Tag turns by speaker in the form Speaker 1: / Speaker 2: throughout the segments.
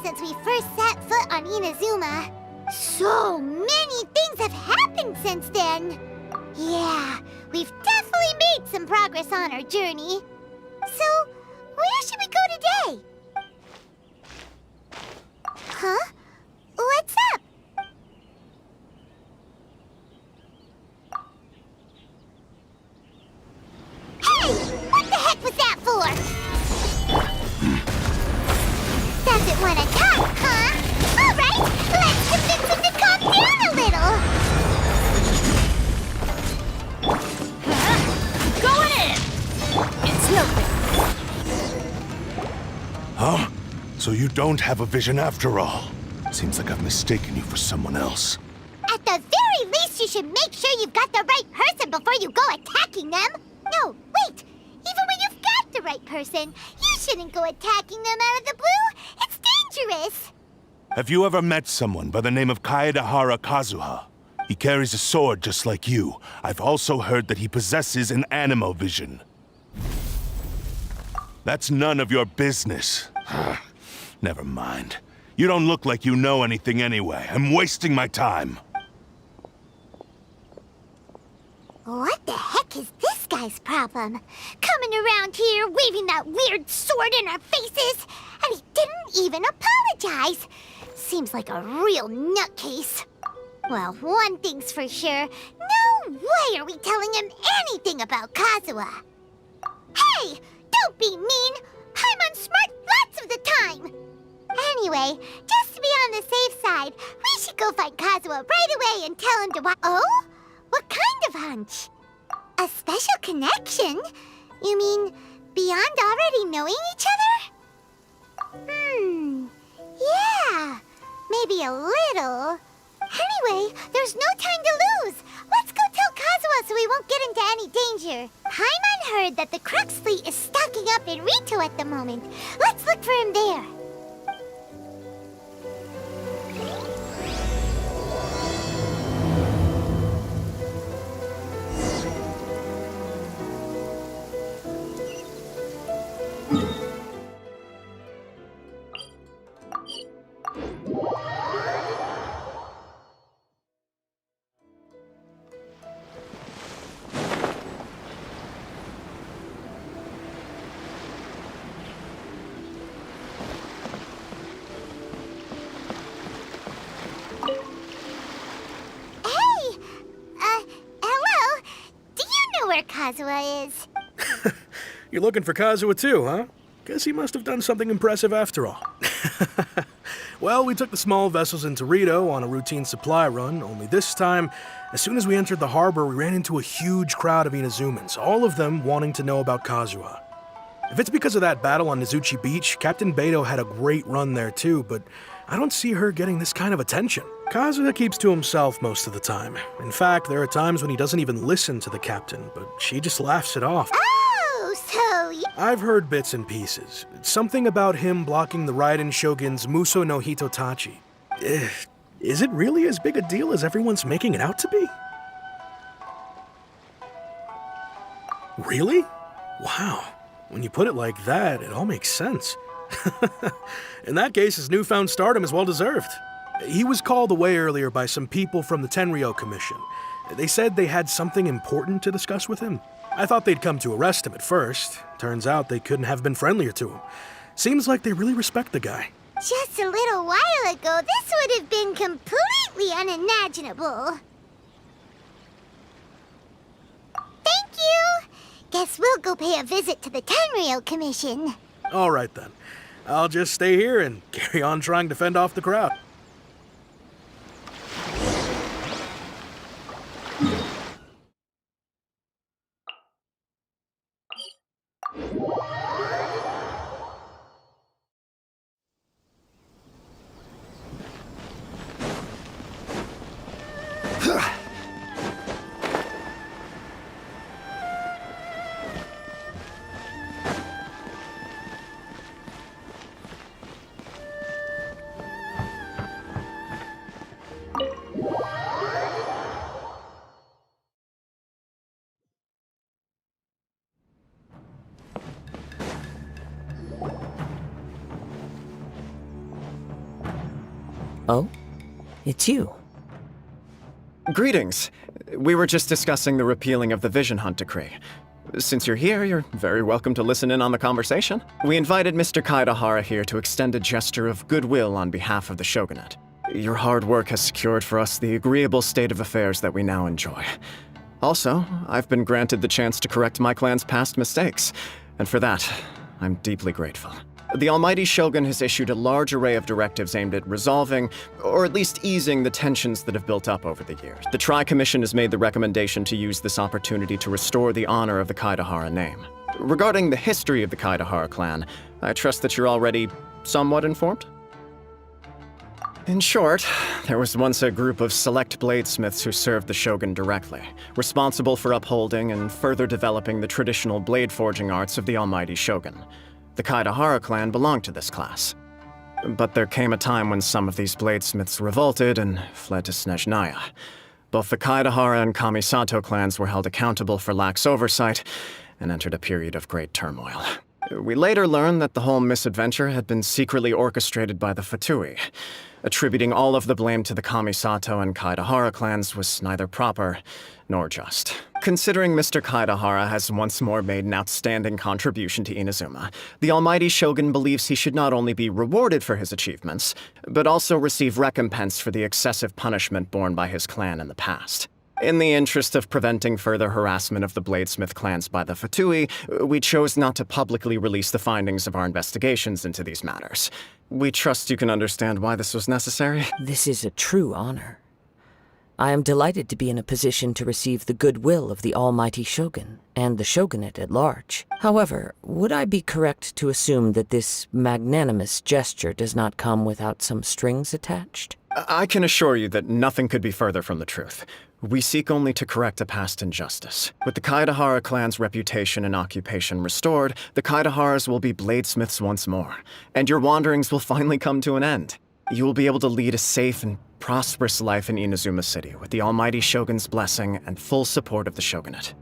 Speaker 1: since we first set foot on Inazuma. So many things have happened since then. Yeah, we've definitely made some progress on our journey. So, where should we go today? Huh? What's up? Hey! What the heck was that for? Doesn't want to talk, huh? All right, let's convince him to calm down a little.
Speaker 2: Going in! It's nothing.
Speaker 3: Huh? So you don't have a vision after all. Seems like I've mistaken you for someone else.
Speaker 1: At the very least, you should make sure you've got the right person before you go attacking them. No, wait. Even when you've got the right person, you shouldn't go attacking them out of the blue. It's dangerous.
Speaker 3: Have you ever met someone by the name of Kazuha? He carries a sword just like you. I've also heard that he possesses an animal vision. That's none of your business. Never mind. You don't look like you know anything anyway. I'm wasting my time.
Speaker 1: What the heck is this guy's problem? Coming around here, waving that weird sword in our faces, and he didn't even apologize. Seems like a real nutcase. Well, one thing's for sure. No way are we telling him anything about Kazuha. Hey! Don't be mean! I'm unsmart lots of the time! Anyway, just to be on the safe side, we should go find Kazuha right away and tell him to Oh? What kind of hunch? A special connection? You mean beyond already knowing each other? Yeah, maybe a little. Anyway, there's no time to lose. Let's go tell Kazuha so we won't get into any danger. Paimon heard that the Crux fleet is stocking up in Rito at the moment. Let's look for him there. Kazuha is.
Speaker 4: You're looking for Kazuha too, huh? Guess he must have done something impressive after all. Well, we took the small vessels into Rito on a routine supply run, only this time, as soon as we entered the harbor, we ran into a huge crowd of Inazumans, all of them wanting to know about Kazuha. If it's because of that battle on Nizuchi Beach, Captain Beto had a great run there too, but I don't see her getting this kind of attention. Kazuha keeps to himself most of the time. In fact, there are times when he doesn't even listen to the captain, but she just laughs it off.
Speaker 1: Oh, so
Speaker 4: I've heard bits and pieces. Something about him blocking the raidenshogun's Muso no Hitotachi. Is it really as big a deal as everyone's making it out to be? Really? Wow. When you put it like that, it all makes sense. In that case, his newfound stardom is well-deserved. He was called away earlier by some people from the Tenryou Commission. They said they had something important to discuss with him. I thought they'd come to arrest him at first. Turns out they couldn't have been friendlier to him. Seems like they really respect the guy.
Speaker 1: just a little while ago, this would have been completely unimaginable. Thank you! Guess we'll go pay a visit to the Tenryou Commission.
Speaker 4: All right, then. I'll just stay here and carry on trying to fend off the crowd.
Speaker 5: Oh? It's you.
Speaker 6: Greetings. We were just discussing the repealing of the Vision Hunt decree. Since you're here, you're very welcome to listen in on the conversation. We invited Mr. Kaedahara here to extend a gesture of goodwill on behalf of the shogunate. Your hard work has secured for us the agreeable state of affairs that we now enjoy. Also, I've been granted the chance to correct my clan's past mistakes, and for that, I'm deeply grateful. The Almighty Shogun has issued a large array of directives aimed at resolving, or at least easing, the tensions that have built up over the years. The Tri-Commission has made the recommendation to use this opportunity to restore the honor of the Kaedahara name. Regarding the history of the Kaedahara clan, I trust that you're already somewhat informed? In short, there was once a group of select bladesmiths who served the shogun directly, responsible for upholding and further developing the traditional blade forging arts of the Almighty Shogun. The Kaedahara clan belonged to this class. But there came a time when some of these bladesmiths revolted and fled to Snezhnaya. Both the Kaedahara and Kamisato clans were held accountable for lax oversight and entered a period of great turmoil. We later learned that the whole misadventure had been secretly orchestrated by the Fatui. Attributing all of the blame to the Kamisato and Kaedahara clans was neither proper nor just. Considering Mr. Kaedahara has once more made an outstanding contribution to Inazuma, the Almighty Shogun believes he should not only be rewarded for his achievements, but also receive recompense for the excessive punishment borne by his clan in the past. In the interest of preventing further harassment of the Bladesmith clans by the Fatui, we chose not to publicly release the findings of our investigations into these matters. We trust you can understand why this was necessary.
Speaker 5: This is a true honor. I am delighted to be in a position to receive the goodwill of the Almighty Shogun and the shogunate at large. However, would I be correct to assume that this magnanimous gesture does not come without some strings attached?
Speaker 6: I can assure you that nothing could be further from the truth. We seek only to correct a past injustice. With the Kaedahara clan's reputation and occupation restored, the Kaedaharas will be bladesmiths once more, and your wanderings will finally come to an end. You will be able to lead a safe and prosperous life in Inazuma City with the Almighty Shogun's blessing and full support of the shogunate.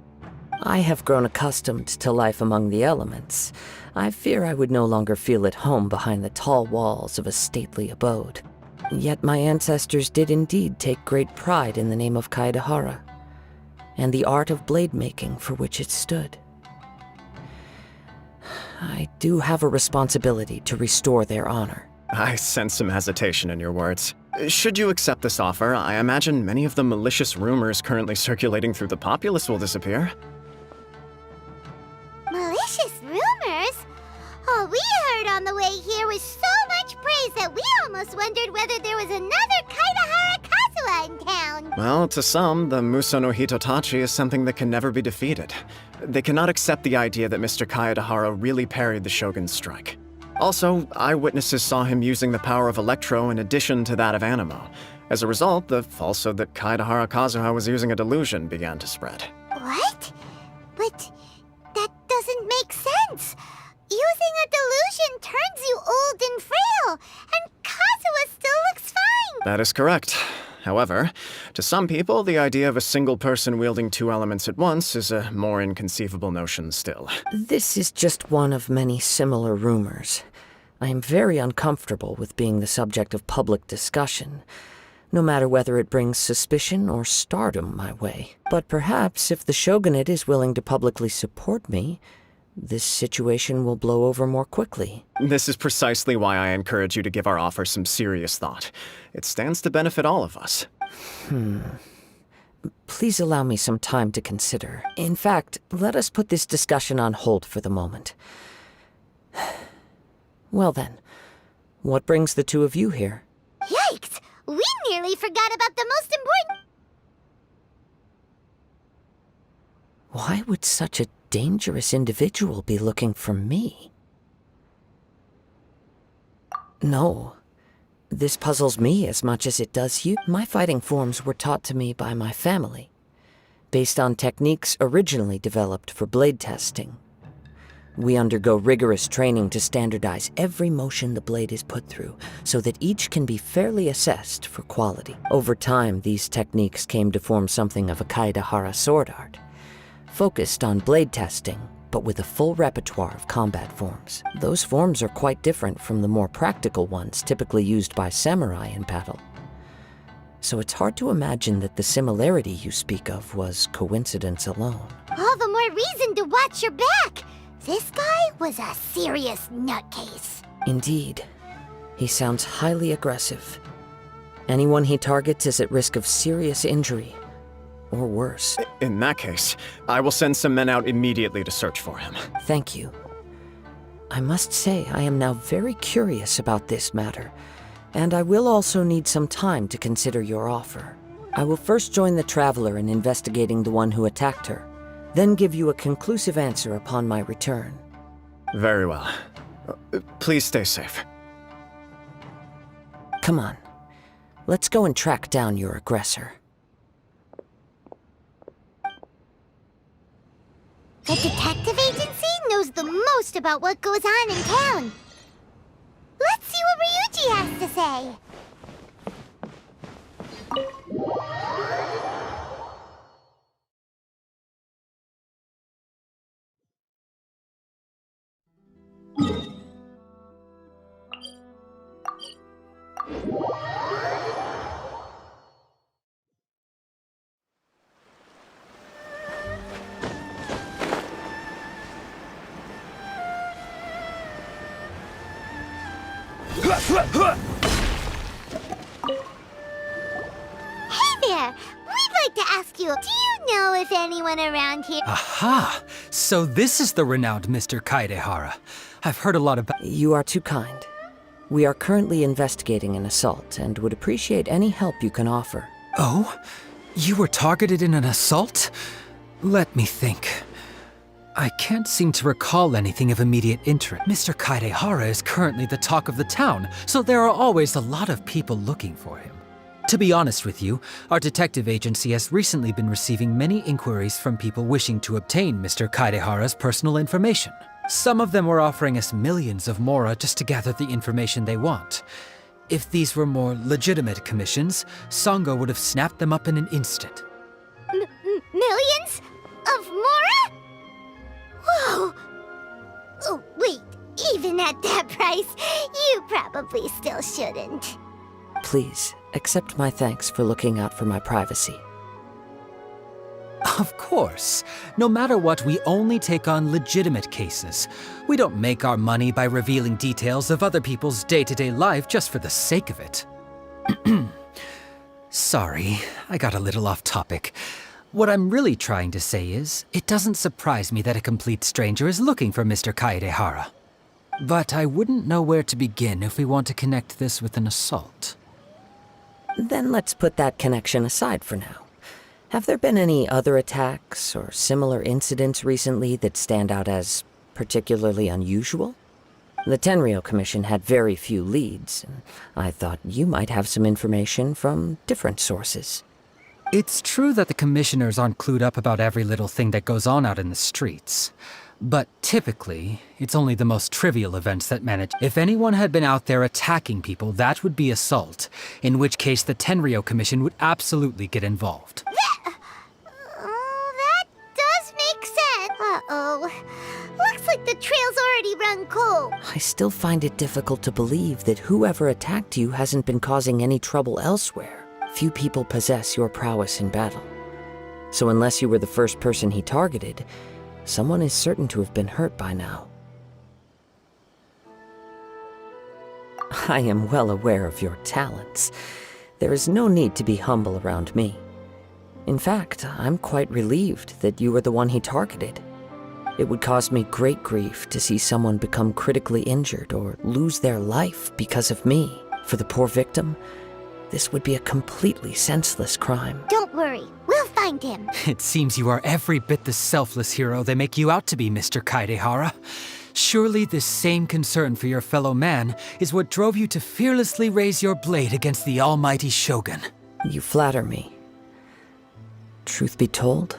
Speaker 5: I have grown accustomed to life among the elements. I fear I would no longer feel at home behind the tall walls of a stately abode. Yet my ancestors did indeed take great pride in the name of Kaedahara, and the art of blade making for which it stood. I do have a responsibility to restore their honor.
Speaker 6: I sense some hesitation in your words. Should you accept this offer, I imagine many of the malicious rumors currently circulating through the populace will disappear.
Speaker 1: Malicious rumors? All we heard on the way here was so much praise that we almost wondered whether there was another Kaedahara Kazuha in town.
Speaker 6: Well, to some, the Muso no Hitotachi is something that can never be defeated. They cannot accept the idea that Mr. Kaedahara really parried the Shogun's strike. Also, eyewitnesses saw him using the power of Electro in addition to that of Animo. As a result, the falsehood that Kaedahara Kazuha was using a delusion began to spread.
Speaker 1: What? But that doesn't make sense. Using a delusion turns you old and frail, and Kazuha still looks fine.
Speaker 6: That is correct. However, to some people, the idea of a single person wielding two elements at once is a more inconceivable notion still.
Speaker 5: This is just one of many similar rumors. I am very uncomfortable with being the subject of public discussion, no matter whether it brings suspicion or stardom my way. But perhaps if the shogunate is willing to publicly support me, this situation will blow over more quickly.
Speaker 6: This is precisely why I encourage you to give our offer some serious thought. It stands to benefit all of us.
Speaker 5: Please allow me some time to consider. In fact, let us put this discussion on hold for the moment. Well then, what brings the two of you here?
Speaker 1: Yikes! We nearly forgot about the most important...
Speaker 5: Why would such a dangerous individual be looking for me? No. This puzzles me as much as it does you. My fighting forms were taught to me by my family, based on techniques originally developed for blade testing. We undergo rigorous training to standardize every motion the blade is put through, so that each can be fairly assessed for quality. Over time, these techniques came to form something of a Kaedahara sword art, focused on blade testing, but with a full repertoire of combat forms. Those forms are quite different from the more practical ones typically used by samurai in battle. So it's hard to imagine that the similarity you speak of was coincidence alone.
Speaker 1: All the more reason to watch your back. This guy was a serious nutcase.
Speaker 5: Indeed. He sounds highly aggressive. Anyone he targets is at risk of serious injury, or worse.
Speaker 6: In that case, I will send some men out immediately to search for him.
Speaker 5: Thank you. I must say I am now very curious about this matter, and I will also need some time to consider your offer. I will first join the Traveler in investigating the one who attacked her, then give you a conclusive answer upon my return.
Speaker 6: Very well. Please stay safe.
Speaker 5: Come on. Let's go and track down your aggressor.
Speaker 1: The detective agency knows the most about what goes on in town. Let's see what Ryuji has to say. Hey there! We'd like to ask you, do you know if anyone around here...
Speaker 7: Aha! So this is the renowned Mr. Kaedehara. I've heard a lot about...
Speaker 5: You are too kind. We are currently investigating an assault and would appreciate any help you can offer.
Speaker 7: Oh? You were targeted in an assault? Let me think. I can't seem to recall anything of immediate interest. Mr. Kaedehara is currently the talk of the town, so there are always a lot of people looking for him. To be honest with you, our detective agency has recently been receiving many inquiries from people wishing to obtain Mr. Kaedehara's personal information. Some of them were offering us millions of mora just to gather the information they want. If these were more legitimate commissions, Sango would have snapped them up in an instant.
Speaker 1: Millions? Of mora? Whoa! Oh, wait, even at that price, you probably still shouldn't.
Speaker 5: Please, accept my thanks for looking out for my privacy.
Speaker 7: Of course. No matter what, we only take on legitimate cases. We don't make our money by revealing details of other people's day-to-day life just for the sake of it. Sorry, I got a little off topic. What I'm really trying to say is, it doesn't surprise me that a complete stranger is looking for Mr. Kaedehara. But I wouldn't know where to begin if we want to connect this with an assault.
Speaker 5: Then let's put that connection aside for now. Have there been any other attacks or similar incidents recently that stand out as particularly unusual? The Tenryou Commission had very few leads, and I thought you might have some information from different sources.
Speaker 7: It's true that the commissioners aren't clued up about every little thing that goes on out in the streets. But typically, it's only the most trivial events that manage. If anyone had been out there attacking people, that would be assault, in which case the Tenryou Commission would absolutely get involved.
Speaker 1: That does make sense. Uh-oh. Looks like the trail's already run cold.
Speaker 5: I still find it difficult to believe that whoever attacked you hasn't been causing any trouble elsewhere. Few people possess your prowess in battle. So unless you were the first person he targeted, someone is certain to have been hurt by now. I am well aware of your talents. There is no need to be humble around me. In fact, I'm quite relieved that you were the one he targeted. It would cause me great grief to see someone become critically injured or lose their life because of me. For the poor victim, this would be a completely senseless crime.
Speaker 1: Don't worry, we'll find him.
Speaker 7: It seems you are every bit the selfless hero they make you out to be, Mr. Kaedehara. Surely this same concern for your fellow man is what drove you to fearlessly raise your blade against the almighty Shogun.
Speaker 5: You flatter me. Truth be told,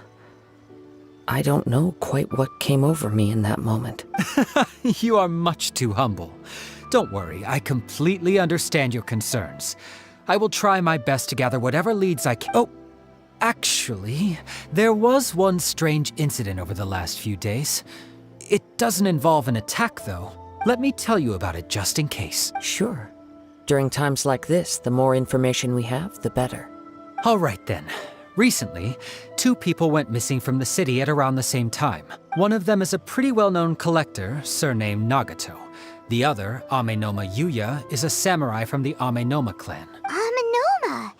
Speaker 5: I don't know quite what came over me in that moment.
Speaker 7: You are much too humble. Don't worry, I completely understand your concerns. I will try my best to gather whatever leads I can. Oh, actually, there was one strange incident over the last few days. It doesn't involve an attack, though. Let me tell you about it just in case.
Speaker 5: Sure. During times like this, the more information we have, the better.
Speaker 7: All right then. Recently, 2 people went missing from the city at around the same time. One of them is a pretty well-known collector, surnamed Nagato. The other, Amenoma Yuya, is a samurai from the Amenoma clan.
Speaker 1: Amenoma.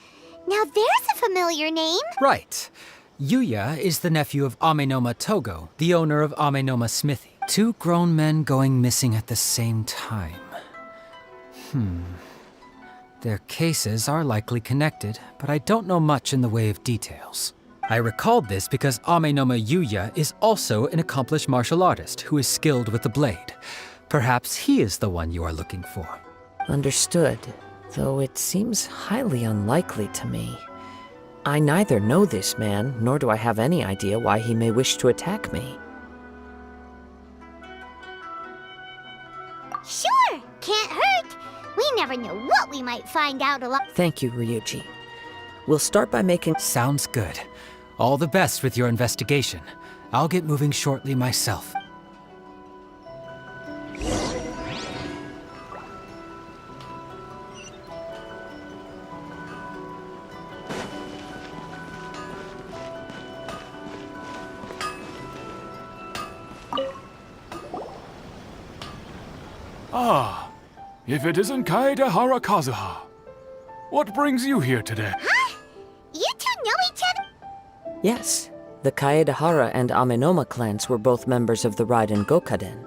Speaker 1: Now there's a familiar name.
Speaker 7: Right. Yuya is the nephew of Amenoma Togo, the owner of Amenoma Smithy. 2 grown men going missing at the same time. Their cases are likely connected, but I don't know much in the way of details. I recalled this because Amenoma Yuya is also an accomplished martial artist who is skilled with the blade. Perhaps he is the one you are looking for.
Speaker 5: Understood, though it seems highly unlikely to me. I neither know this man, nor do I have any idea why he may wish to attack me.
Speaker 1: Sure, can't hurt. We never know what we might find out along.
Speaker 5: Thank you, Ryuji. We'll start by making...
Speaker 7: Sounds good. All the best with your investigation. I'll get moving shortly myself.
Speaker 8: Ah, if it isn't Kaedehara Kazuha. What brings you here today?
Speaker 1: Huh? You two know each other?
Speaker 5: Yes, the Kaedehara and Amenoma clans were both members of the Raiden Gokaden.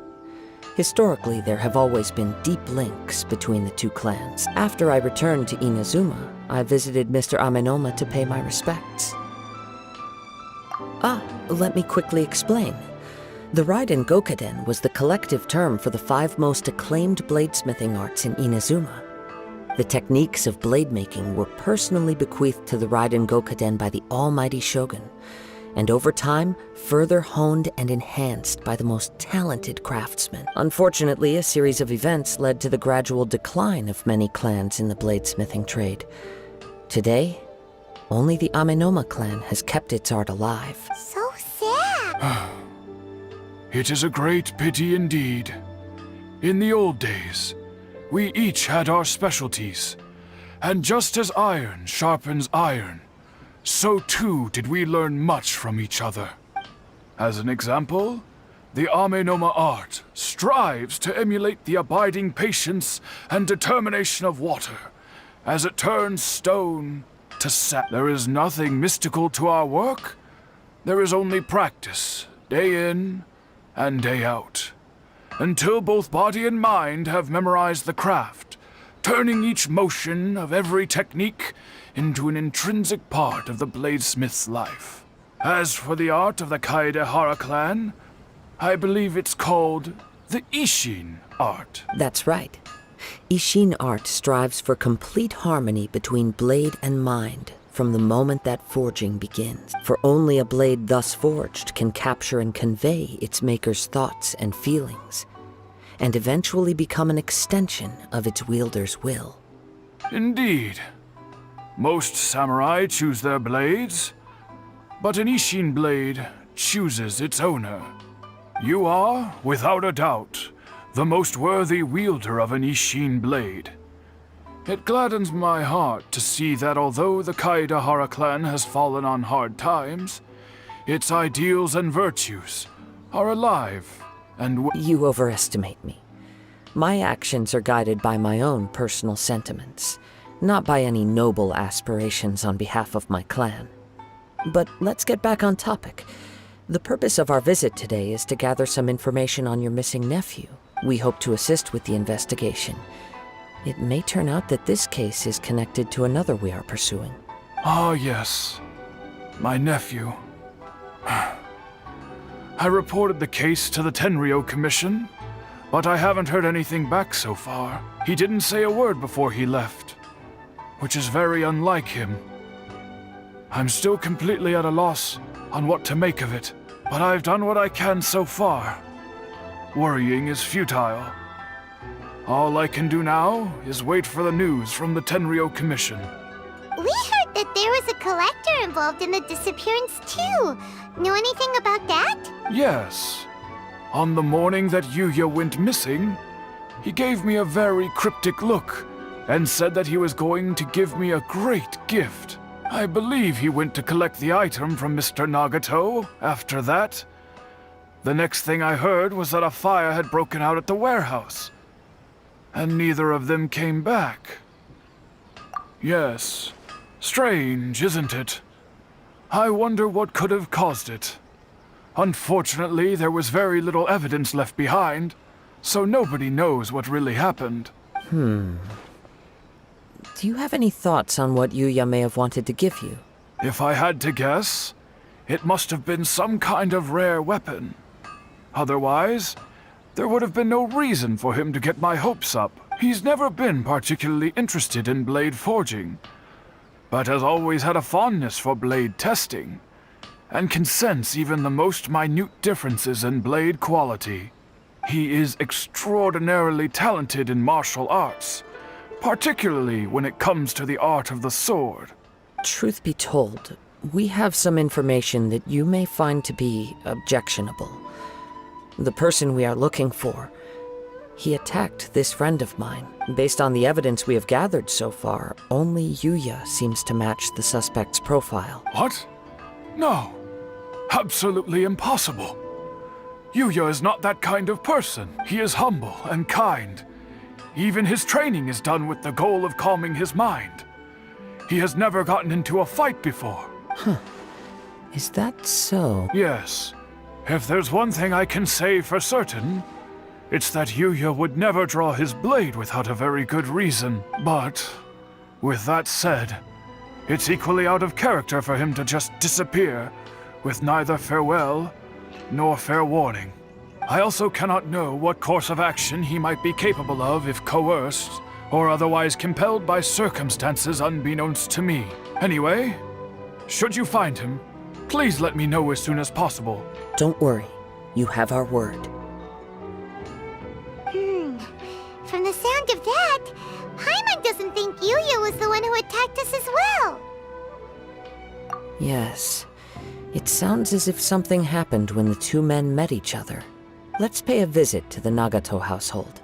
Speaker 5: Historically, there have always been deep links between the 2 clans. After I returned to Inazuma, I visited Mr. Amenoma to pay my respects. Let me quickly explain. The Raiden Gokaden was the collective term for the 5 most acclaimed bladesmithing arts in Inazuma. The techniques of blade making were personally bequeathed to the Raiden Gokaden by the almighty shogun, and over time, further honed and enhanced by the most talented craftsmen. Unfortunately, a series of events led to the gradual decline of many clans in the bladesmithing trade. Today, only the Amenoma clan has kept its art alive.
Speaker 1: So sad.
Speaker 8: It is a great pity indeed. In the old days, we each had our specialties, and just as iron sharpens iron, so too did we learn much from each other. As an example, the Amenoma art strives to emulate the abiding patience and determination of water, as it turns stone to sand. There is nothing mystical to our work. There is only practice, day in and day out, until both body and mind have memorized the craft, turning each motion of every technique into an intrinsic part of the bladesmith's life. As for the art of the Kaedehara clan, I believe it's called the Ishin art.
Speaker 5: That's right. Ishin art strives for complete harmony between blade and mind from the moment that forging begins. For only a blade thus forged can capture and convey its maker's thoughts and feelings, and eventually become an extension of its wielder's will.
Speaker 8: Indeed. Most samurai choose their blades, but an Ishin blade chooses its owner. You are, without a doubt, the most worthy wielder of an Ishin blade. It gladdens my heart to see that although the Kaedehara clan has fallen on hard times, its ideals and virtues are alive and
Speaker 5: You overestimate me. My actions are guided by my own personal sentiments, not by any noble aspirations on behalf of my clan. But let's get back on topic. The purpose of our visit today is to gather some information on your missing nephew. We hope to assist with the investigation. It may turn out that this case is connected to another we are pursuing.
Speaker 8: Ah, yes. My nephew. I reported the case to the Tenryo Commission, but I haven't heard anything back so far. He didn't say a word before he left, which is very unlike him. I'm still completely at a loss on what to make of it, but I've done what I can so far. Worrying is futile. All I can do now is wait for the news from the Tenryo Commission.
Speaker 1: We heard that there was a collector involved in the disappearance too. Know anything about that?
Speaker 8: Yes. On the morning that Yuya went missing, he gave me a very cryptic look and said that he was going to give me a great gift. I believe he went to collect the item from Mr. Nagato after that. The next thing I heard was that a fire had broken out at the warehouse, and neither of them came back. Yes, strange, isn't it? I wonder what could have caused it. Unfortunately, there was very little evidence left behind, so nobody knows what really happened.
Speaker 5: Do you have any thoughts on what Yuya may have wanted to give you?
Speaker 8: If I had to guess, it must have been some kind of rare weapon. Otherwise, there would have been no reason for him to get my hopes up. He's never been particularly interested in blade forging, but has always had a fondness for blade testing, and can sense even the most minute differences in blade quality. He is extraordinarily talented in martial arts, particularly when it comes to the art of the sword.
Speaker 5: Truth be told, we have some information that you may find to be objectionable. The person we are looking for, he attacked this friend of mine. Based on the evidence we have gathered so far, only Yuya seems to match the suspect's profile.
Speaker 8: What? No. Absolutely impossible. Yuya is not that kind of person. He is humble and kind. Even his training is done with the goal of calming his mind. He has never gotten into a fight before.
Speaker 5: Is that so?
Speaker 8: Yes. If there's one thing I can say for certain, it's that Yuya would never draw his blade without a very good reason. But, with that said, it's equally out of character for him to just disappear, with neither farewell nor fair warning. I also cannot know what course of action he might be capable of if coerced, or otherwise compelled by circumstances unbeknownst to me. Anyway, should you find him, please let me know as soon as possible.
Speaker 5: Don't worry, you have our word.
Speaker 1: From the sound of that, Paimon doesn't think Yuya was the one who attacked us as well.
Speaker 5: Yes, it sounds as if something happened when the two men met each other. Let's pay a visit to the Nagato household.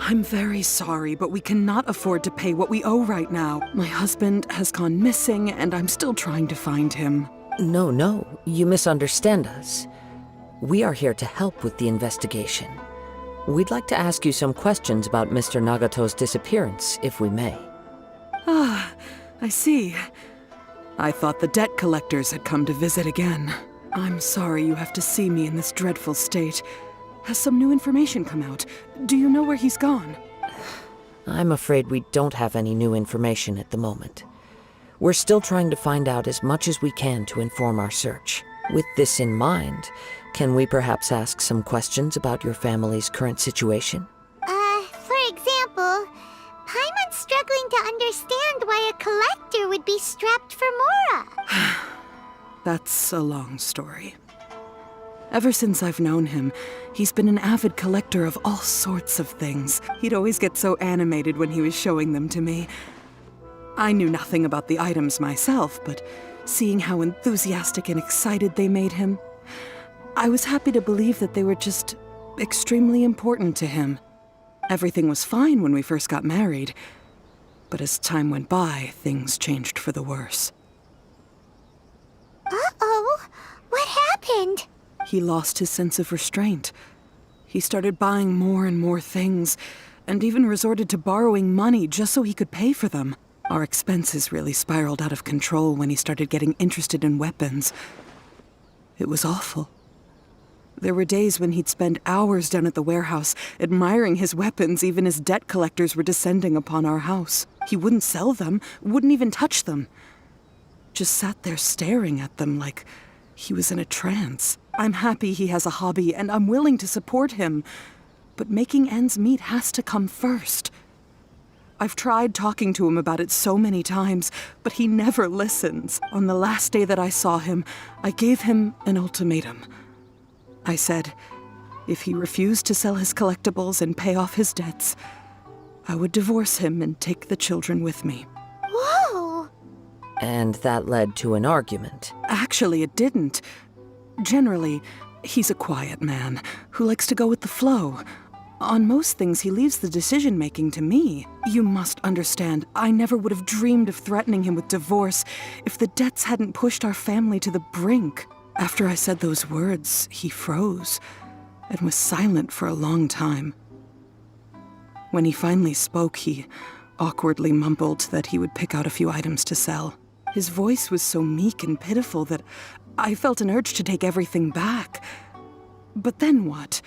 Speaker 9: I'm very sorry, but we cannot afford to pay what we owe right now. My husband has gone missing, and I'm still trying to find him.
Speaker 5: No, you misunderstand us. We are here to help with the investigation. We'd like to ask you some questions about Mr. Nagato's disappearance, if we may.
Speaker 9: Ah, I see. I thought the debt collectors had come to visit again. I'm sorry you have to see me in this dreadful state. Has some new information come out? Do you know where he's gone?
Speaker 5: I'm afraid we don't have any new information at the moment. We're still trying to find out as much as we can to inform our search. With this in mind, can we perhaps ask some questions about your family's current situation?
Speaker 1: For example, Paimon's struggling to understand why a collector would be strapped for Mora.
Speaker 9: That's a long story. Ever since I've known him, he's been an avid collector of all sorts of things. He'd always get so animated when he was showing them to me. I knew nothing about the items myself, but seeing how enthusiastic and excited they made him, I was happy to believe that they were just extremely important to him. Everything was fine when we first got married, but as time went by, things changed for the worse.
Speaker 1: Uh-oh, what happened?
Speaker 9: He lost his sense of restraint. He started buying more and more things, and even resorted to borrowing money just so he could pay for them. Our expenses really spiraled out of control when he started getting interested in weapons. It was awful. There were days when he'd spend hours down at the warehouse, admiring his weapons even as debt collectors were descending upon our house. He wouldn't sell them, wouldn't even touch them. Just sat there staring at them like he was in a trance. I'm happy he has a hobby, and I'm willing to support him. But making ends meet has to come first. I've tried talking to him about it so many times, but he never listens. On the last day that I saw him, I gave him an ultimatum. I said, if he refused to sell his collectibles and pay off his debts, I would divorce him and take the children with me.
Speaker 1: Whoa!
Speaker 5: And that led to an argument.
Speaker 9: Actually, it didn't. Generally, he's a quiet man who likes to go with the flow. On most things, he leaves the decision-making to me. You must understand, I never would have dreamed of threatening him with divorce if the debts hadn't pushed our family to the brink. After I said those words, he froze and was silent for a long time. When he finally spoke, he awkwardly mumbled that he would pick out a few items to sell. His voice was so meek and pitiful that I felt an urge to take everything back. But then what?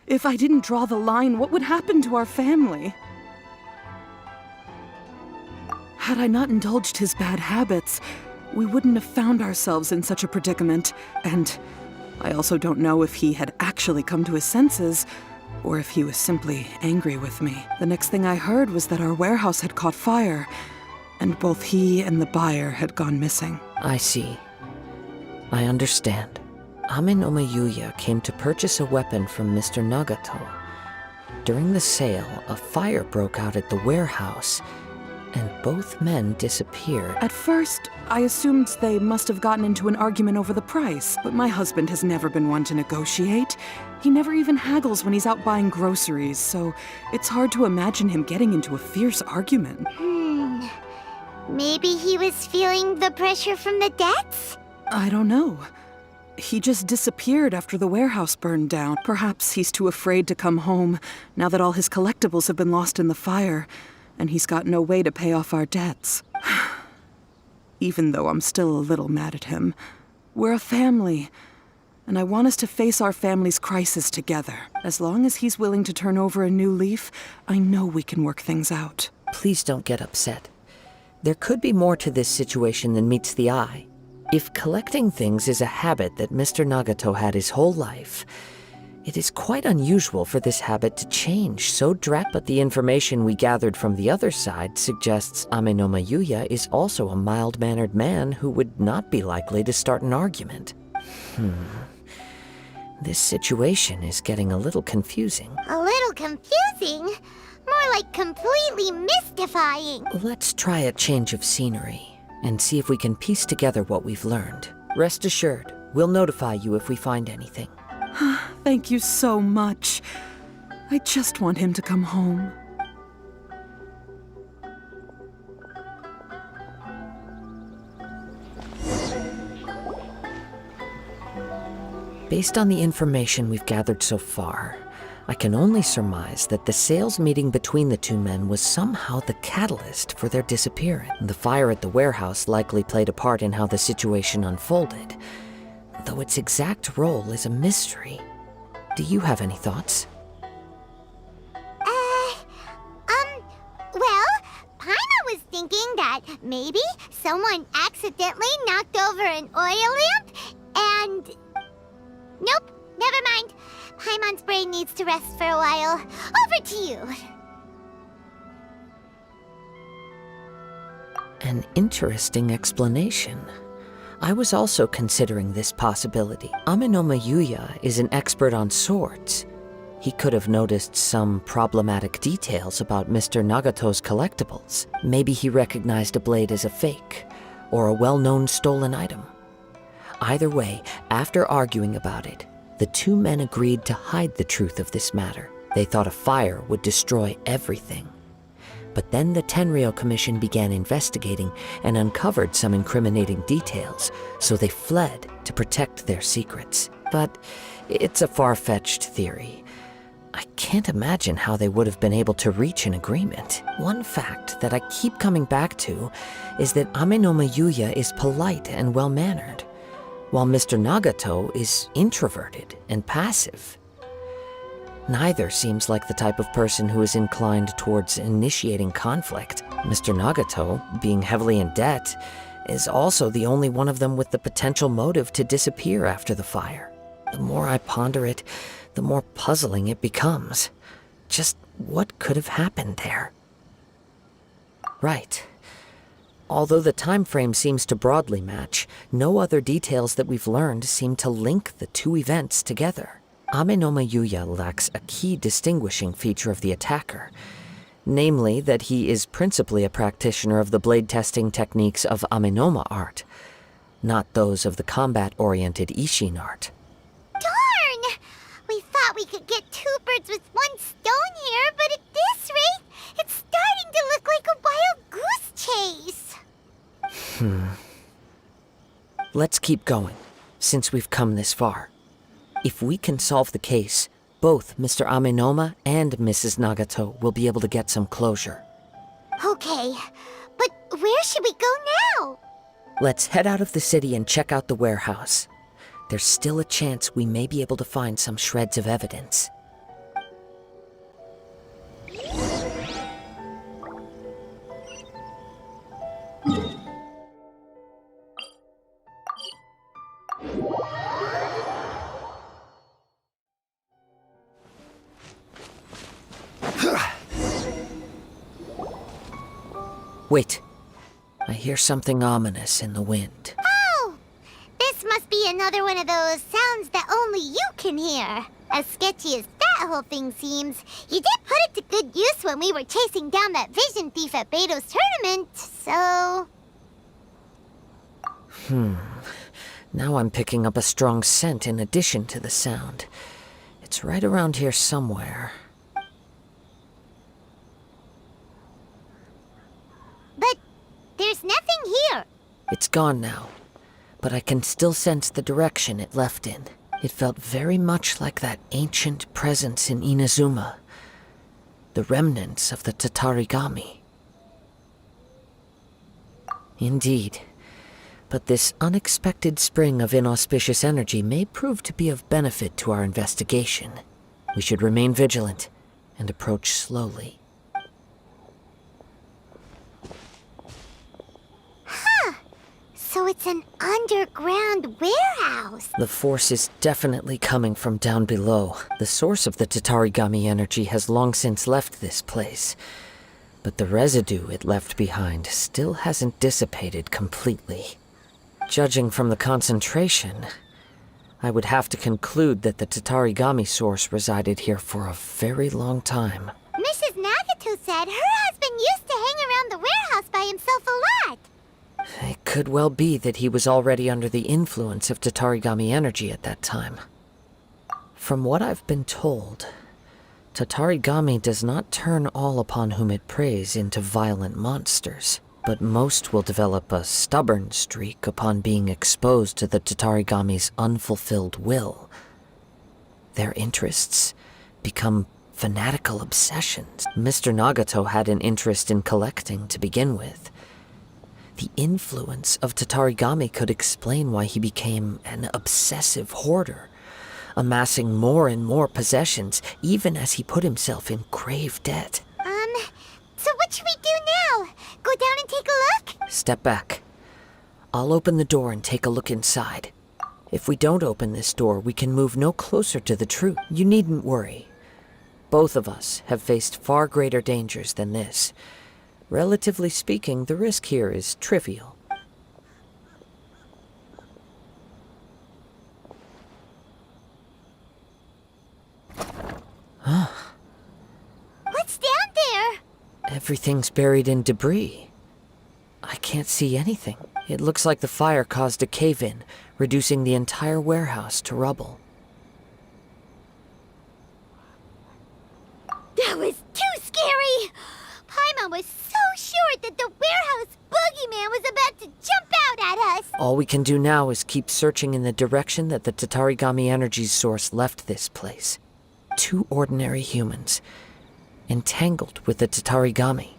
Speaker 9: If I didn't draw the line, what would happen to our family? Had I not indulged his bad habits, we wouldn't have found ourselves in such a predicament. And I also don't know if he had actually come to his senses, or if he was simply angry with me. The next thing I heard was that our warehouse had caught fire, and both he and the buyer had gone missing.
Speaker 5: I see. I understand. Ame no Mayuya came to purchase a weapon from Mr. Nagato. During the sale, a fire broke out at the warehouse, and both men disappeared.
Speaker 9: At first, I assumed they must have gotten into an argument over the price, but my husband has never been one to negotiate. He never even haggles when he's out buying groceries, so it's hard to imagine him getting into a fierce argument.
Speaker 1: Maybe he was feeling the pressure from the debts?
Speaker 9: I don't know. He just disappeared after the warehouse burned down. Perhaps he's too afraid to come home, now that all his collectibles have been lost in the fire, and he's got no way to pay off our debts. Even though I'm still a little mad at him. We're a family, and I want us to face our family's crisis together. As long as he's willing to turn over a new leaf, I know we can work things out.
Speaker 5: Please don't get upset. There could be more to this situation than meets the eye. If collecting things is a habit that Mr. Nagato had his whole life, it is quite unusual for this habit to change so but the information we gathered from the other side suggests Ame no Mayuya is also a mild-mannered man who would not be likely to start an argument. This situation is getting a little confusing.
Speaker 1: A little confusing? More like completely mystifying.
Speaker 5: Let's try a change of scenery and see if we can piece together what we've learned. Rest assured, we'll notify you if we find anything.
Speaker 9: Thank you so much. I just want him to come home.
Speaker 5: Based on the information we've gathered so far, I can only surmise that the sales meeting between the two men was somehow the catalyst for their disappearance. The fire at the warehouse likely played a part in how the situation unfolded, though its exact role is a mystery. Do you have any thoughts?
Speaker 1: Well, Paima was thinking that maybe someone accidentally knocked over an oil lamp and... Nope, never mind. Paimon's brain needs to rest for a while. Over to you.
Speaker 5: An interesting explanation. I was also considering this possibility. Ame no Mayuya is an expert on swords. He could have noticed some problematic details about Mr. Nagato's collectibles. Maybe he recognized a blade as a fake, or a well-known stolen item. Either way, after arguing about it, the two men agreed to hide the truth of this matter. They thought a fire would destroy everything. But then the Tenryou Commission began investigating and uncovered some incriminating details, so they fled to protect their secrets. But it's a far-fetched theory. I can't imagine how they would have been able to reach an agreement. One fact that I keep coming back to is that Ame no Mayuya is polite and well-mannered. while Mr. Nagato is introverted and passive. Neither seems like the type of person who is inclined towards initiating conflict. Mr. Nagato, being heavily in debt, is also the only one of them with the potential motive to disappear after the fire. The more I ponder it, the more puzzling it becomes. Just what could have happened there? Right. Although the time frame seems to broadly match, no other details that we've learned seem to link the two events together. Amenoma Yuya lacks a key distinguishing feature of the attacker, namely that he is principally a practitioner of the blade testing techniques of Amenoma art, not those of the combat-oriented Ishin art.
Speaker 1: Darn! We thought we could get two birds with one stone here, but at this rate, it's starting to look like a wild goose chase.
Speaker 5: Let's keep going, since we've come this far. If we can solve the case, both Mr. Amenoma and Mrs. Nagato will be able to get some closure.
Speaker 1: Okay, but where should we go now?
Speaker 5: Let's head out of the city and check out the warehouse. There's still a chance we may be able to find some shreds of evidence. Wait, I hear something ominous in the wind.
Speaker 1: Oh! This must be another one of those sounds that only you can hear. As sketchy as that whole thing seems, you did put it to good use when we were chasing down that vision thief at Beto's tournament, so...
Speaker 5: Now I'm picking up a strong scent in addition to the sound. It's right around here somewhere.
Speaker 1: But there's nothing here.
Speaker 5: It's gone now, but I can still sense the direction it left in. It felt very much like that ancient presence in Inazuma, the remnants of the Tatarigami. Indeed, but this unexpected spring of inauspicious energy may prove to be of benefit to our investigation. We should remain vigilant and approach slowly.
Speaker 1: So it's an underground warehouse.
Speaker 5: The force is definitely coming from down below. The source of the Tatarigami energy has long since left this place, but the residue it left behind still hasn't dissipated completely. Judging from the concentration, I would have to conclude that the Tatarigami source resided here for a very long time.
Speaker 1: Mrs. Nagato said her husband used to hang around the warehouse by himself a lot.
Speaker 5: It could well be that he was already under the influence of Tatarigami energy at that time. From what I've been told, Tatarigami does not turn all upon whom it preys into violent monsters, but most will develop a stubborn streak upon being exposed to the Tatarigami's unfulfilled will. Their interests become fanatical obsessions. Mr. Nagato had an interest in collecting to begin with. The influence of Tatarigami could explain why he became an obsessive hoarder, amassing more and more possessions, even as he put himself in grave debt.
Speaker 1: So what should we do now? Go down and take a look?
Speaker 5: Step back. I'll open the door and take a look inside. If we don't open this door, we can move no closer to the truth. You needn't worry. Both of us have faced far greater dangers than this. Relatively speaking, the risk here is trivial.
Speaker 1: What's down there?
Speaker 5: Everything's buried in debris. I can't see anything. It looks like the fire caused a cave-in, reducing the entire warehouse to rubble.
Speaker 1: That was too scary! Paimon was so sure that the warehouse boogeyman was about to jump out at us!
Speaker 5: All we can do now is keep searching in the direction that the Tatarigami energy's source left this place. Two ordinary humans, entangled with the Tatarigami.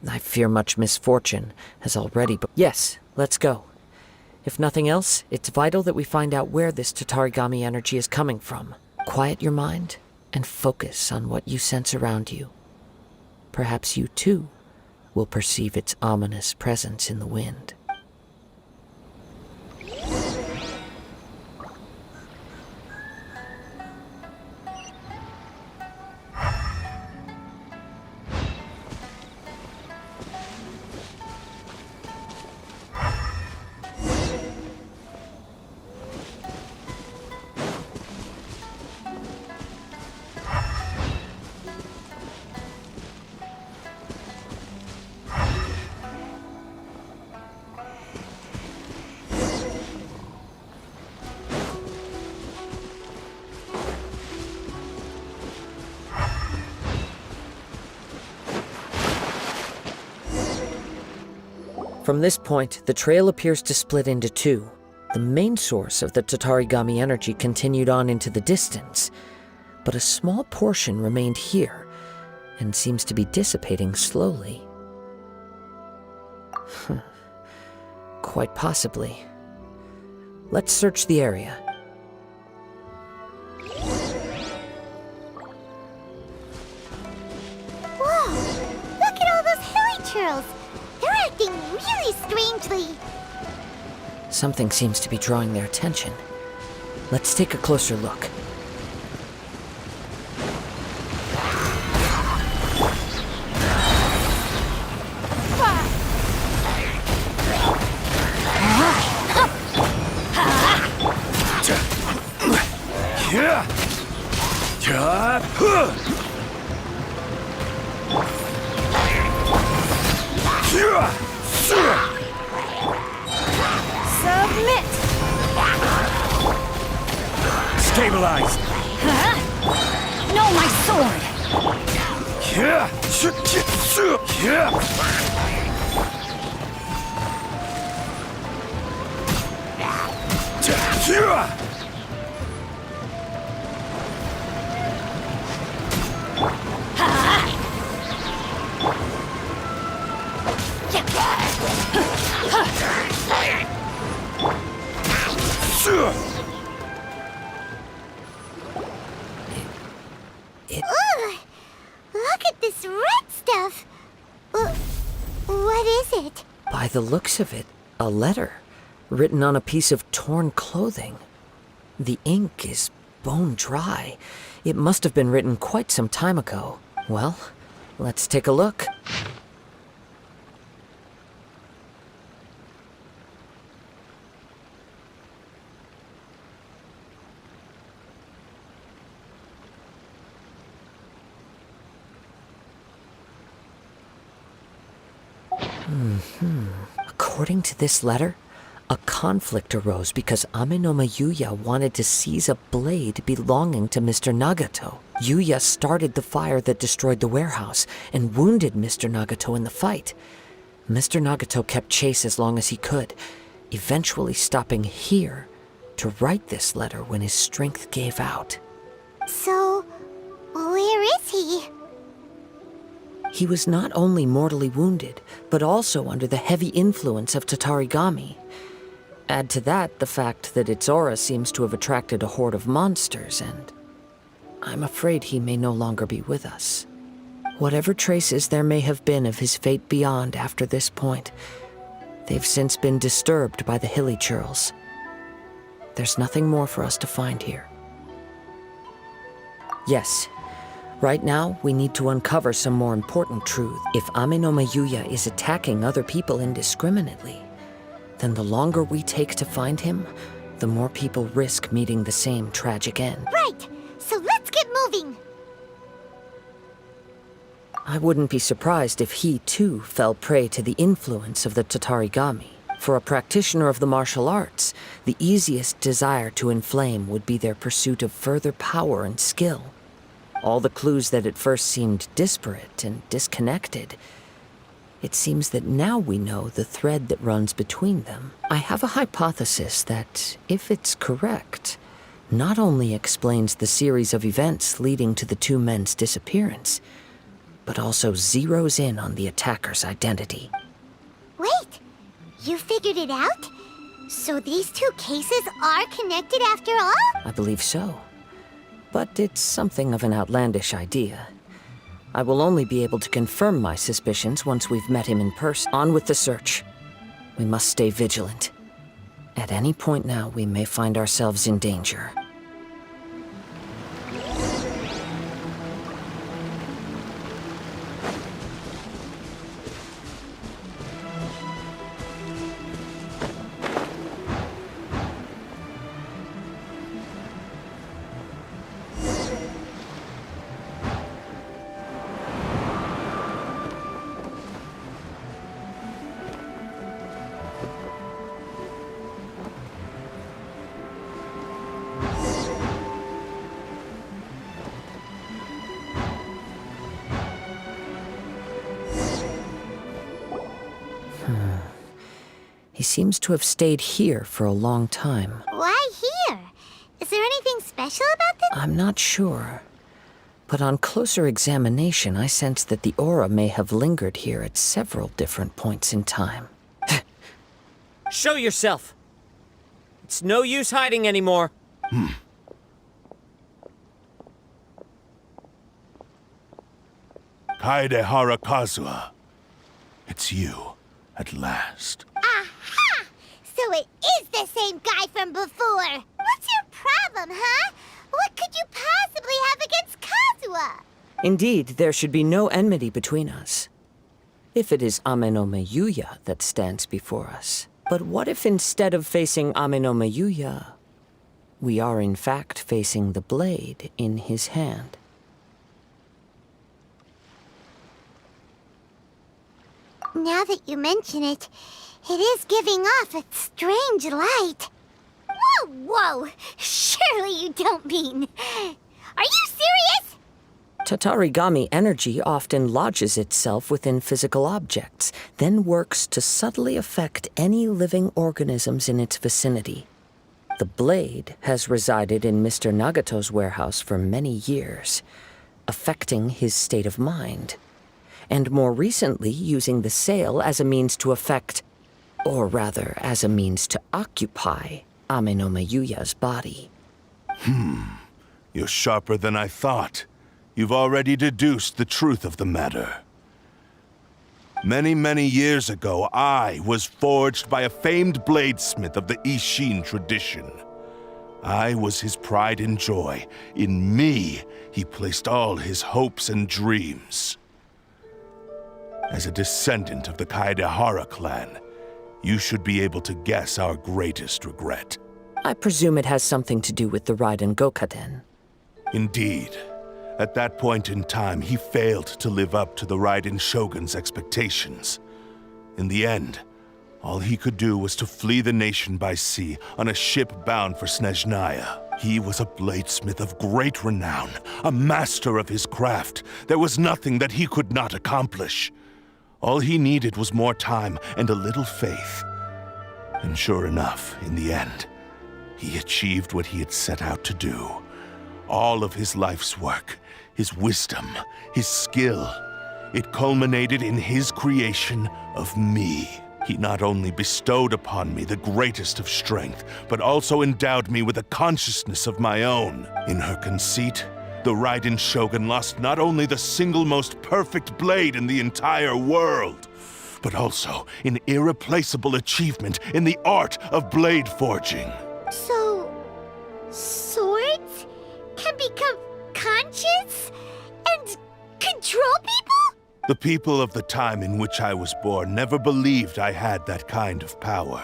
Speaker 5: I fear much misfortune has already... Yes, let's go. If nothing else, it's vital that we find out where this Tatarigami energy is coming from. Quiet your mind and focus on what you sense around you. Perhaps you too will perceive its ominous presence in the wind. From this point, the trail appears to split into two. The main source of the Tatarigami energy continued on into the distance, but a small portion remained here and seems to be dissipating slowly. Quite possibly. Let's search the area.
Speaker 1: Whoa! Look at all those hilly churls! They're acting really strangely.
Speaker 5: Something seems to be drawing their attention. Let's take a closer look.
Speaker 2: Submit!
Speaker 3: Stabilized!
Speaker 2: No, my sword!
Speaker 1: Ugh! Look at this red stuff! What is it?
Speaker 5: By the looks of it, a letter written on a piece of torn clothing. The ink is bone dry. It must have been written quite some time ago. Well, let's take a look. According to this letter, a conflict arose because Amenoma Yuya wanted to seize a blade belonging to Mr. Nagato. Yuya started the fire that destroyed the warehouse and wounded Mr. Nagato in the fight. Mr. Nagato kept chase as long as he could, eventually stopping here to write this letter when his strength gave out.
Speaker 1: So, where is he?
Speaker 5: He was not only mortally wounded, but also under the heavy influence of Tatarigami. Add to that the fact that its aura seems to have attracted a horde of monsters, and I'm afraid he may no longer be with us. Whatever traces there may have been of his fate beyond after this point, they've since been disturbed by the hilly churls. There's nothing more for us to find here. Yes. Right now, we need to uncover some more important truth. If Amenoma Yuya is attacking other people indiscriminately, then the longer we take to find him, the more people risk meeting the same tragic end.
Speaker 1: Right! So let's get moving!
Speaker 5: I wouldn't be surprised if he, too, fell prey to the influence of the Tatarigami. For a practitioner of the martial arts, the easiest desire to inflame would be their pursuit of further power and skill. All the clues that at first seemed disparate and disconnected, it seems that now we know the thread that runs between them. I have a hypothesis that, if it's correct, not only explains the series of events leading to the two men's disappearance, but also zeroes in on the attacker's identity.
Speaker 1: Wait! You figured it out? So these two cases are connected after all?
Speaker 5: I believe so. But it's something of an outlandish idea. I will only be able to confirm my suspicions once we've met him in person. On with the search. We must stay vigilant. At any point now, we may find ourselves in danger. He seems to have stayed here for a long time.
Speaker 1: Why here? Is there anything special about this?
Speaker 5: I'm not sure. But on closer examination, I sense that the aura may have lingered here at several different points in time.
Speaker 10: Show yourself! It's no use hiding anymore.
Speaker 3: Kaedehara Kazuha. It's you, at last.
Speaker 1: Aha! So it is the same guy from before. What's your problem, huh? What could you possibly have against Kazuha?
Speaker 5: Indeed, there should be no enmity between us. If it is Ame no Miyuya that stands before us. But what if instead of facing Ame no Miyuya, we are in fact facing the blade in his hand?
Speaker 1: Now that you mention it, it is giving off a strange light. Whoa, whoa! Surely you don't mean... Are you serious?
Speaker 5: Tatarigami energy often lodges itself within physical objects, then works to subtly affect any living organisms in its vicinity. The blade has resided in Mr. Nagato's warehouse for many years, affecting his state of mind, and more recently using the sail as a means to affect, or rather as a means to occupy, Ame no Miyuya's body.
Speaker 3: You're sharper than I thought. You've already deduced the truth of the matter. Many, many years ago, I was forged by a famed bladesmith of the Ishin tradition. I was his pride and joy. In me, he placed all his hopes and dreams. As a descendant of the Kaedehara clan, you should be able to guess our greatest regret.
Speaker 5: I presume it has something to do with the Raiden Gokaden.
Speaker 3: Indeed. At that point in time, he failed to live up to the Raiden Shogun's expectations. In the end, all he could do was to flee the nation by sea on a ship bound for Snezhnaya. He was a bladesmith of great renown, a master of his craft. There was nothing that he could not accomplish. All he needed was more time and a little faith. And sure enough, in the end, he achieved what he had set out to do. All of his life's work, his wisdom, his skill, it culminated in his creation of me. He not only bestowed upon me the greatest of strength, but also endowed me with a consciousness of my own. In her conceit, the Raiden Shogun lost not only the single most perfect blade in the entire world, but also an irreplaceable achievement in the art of blade forging.
Speaker 1: So... swords can become conscious and control people?
Speaker 3: The people of the time in which I was born never believed I had that kind of power.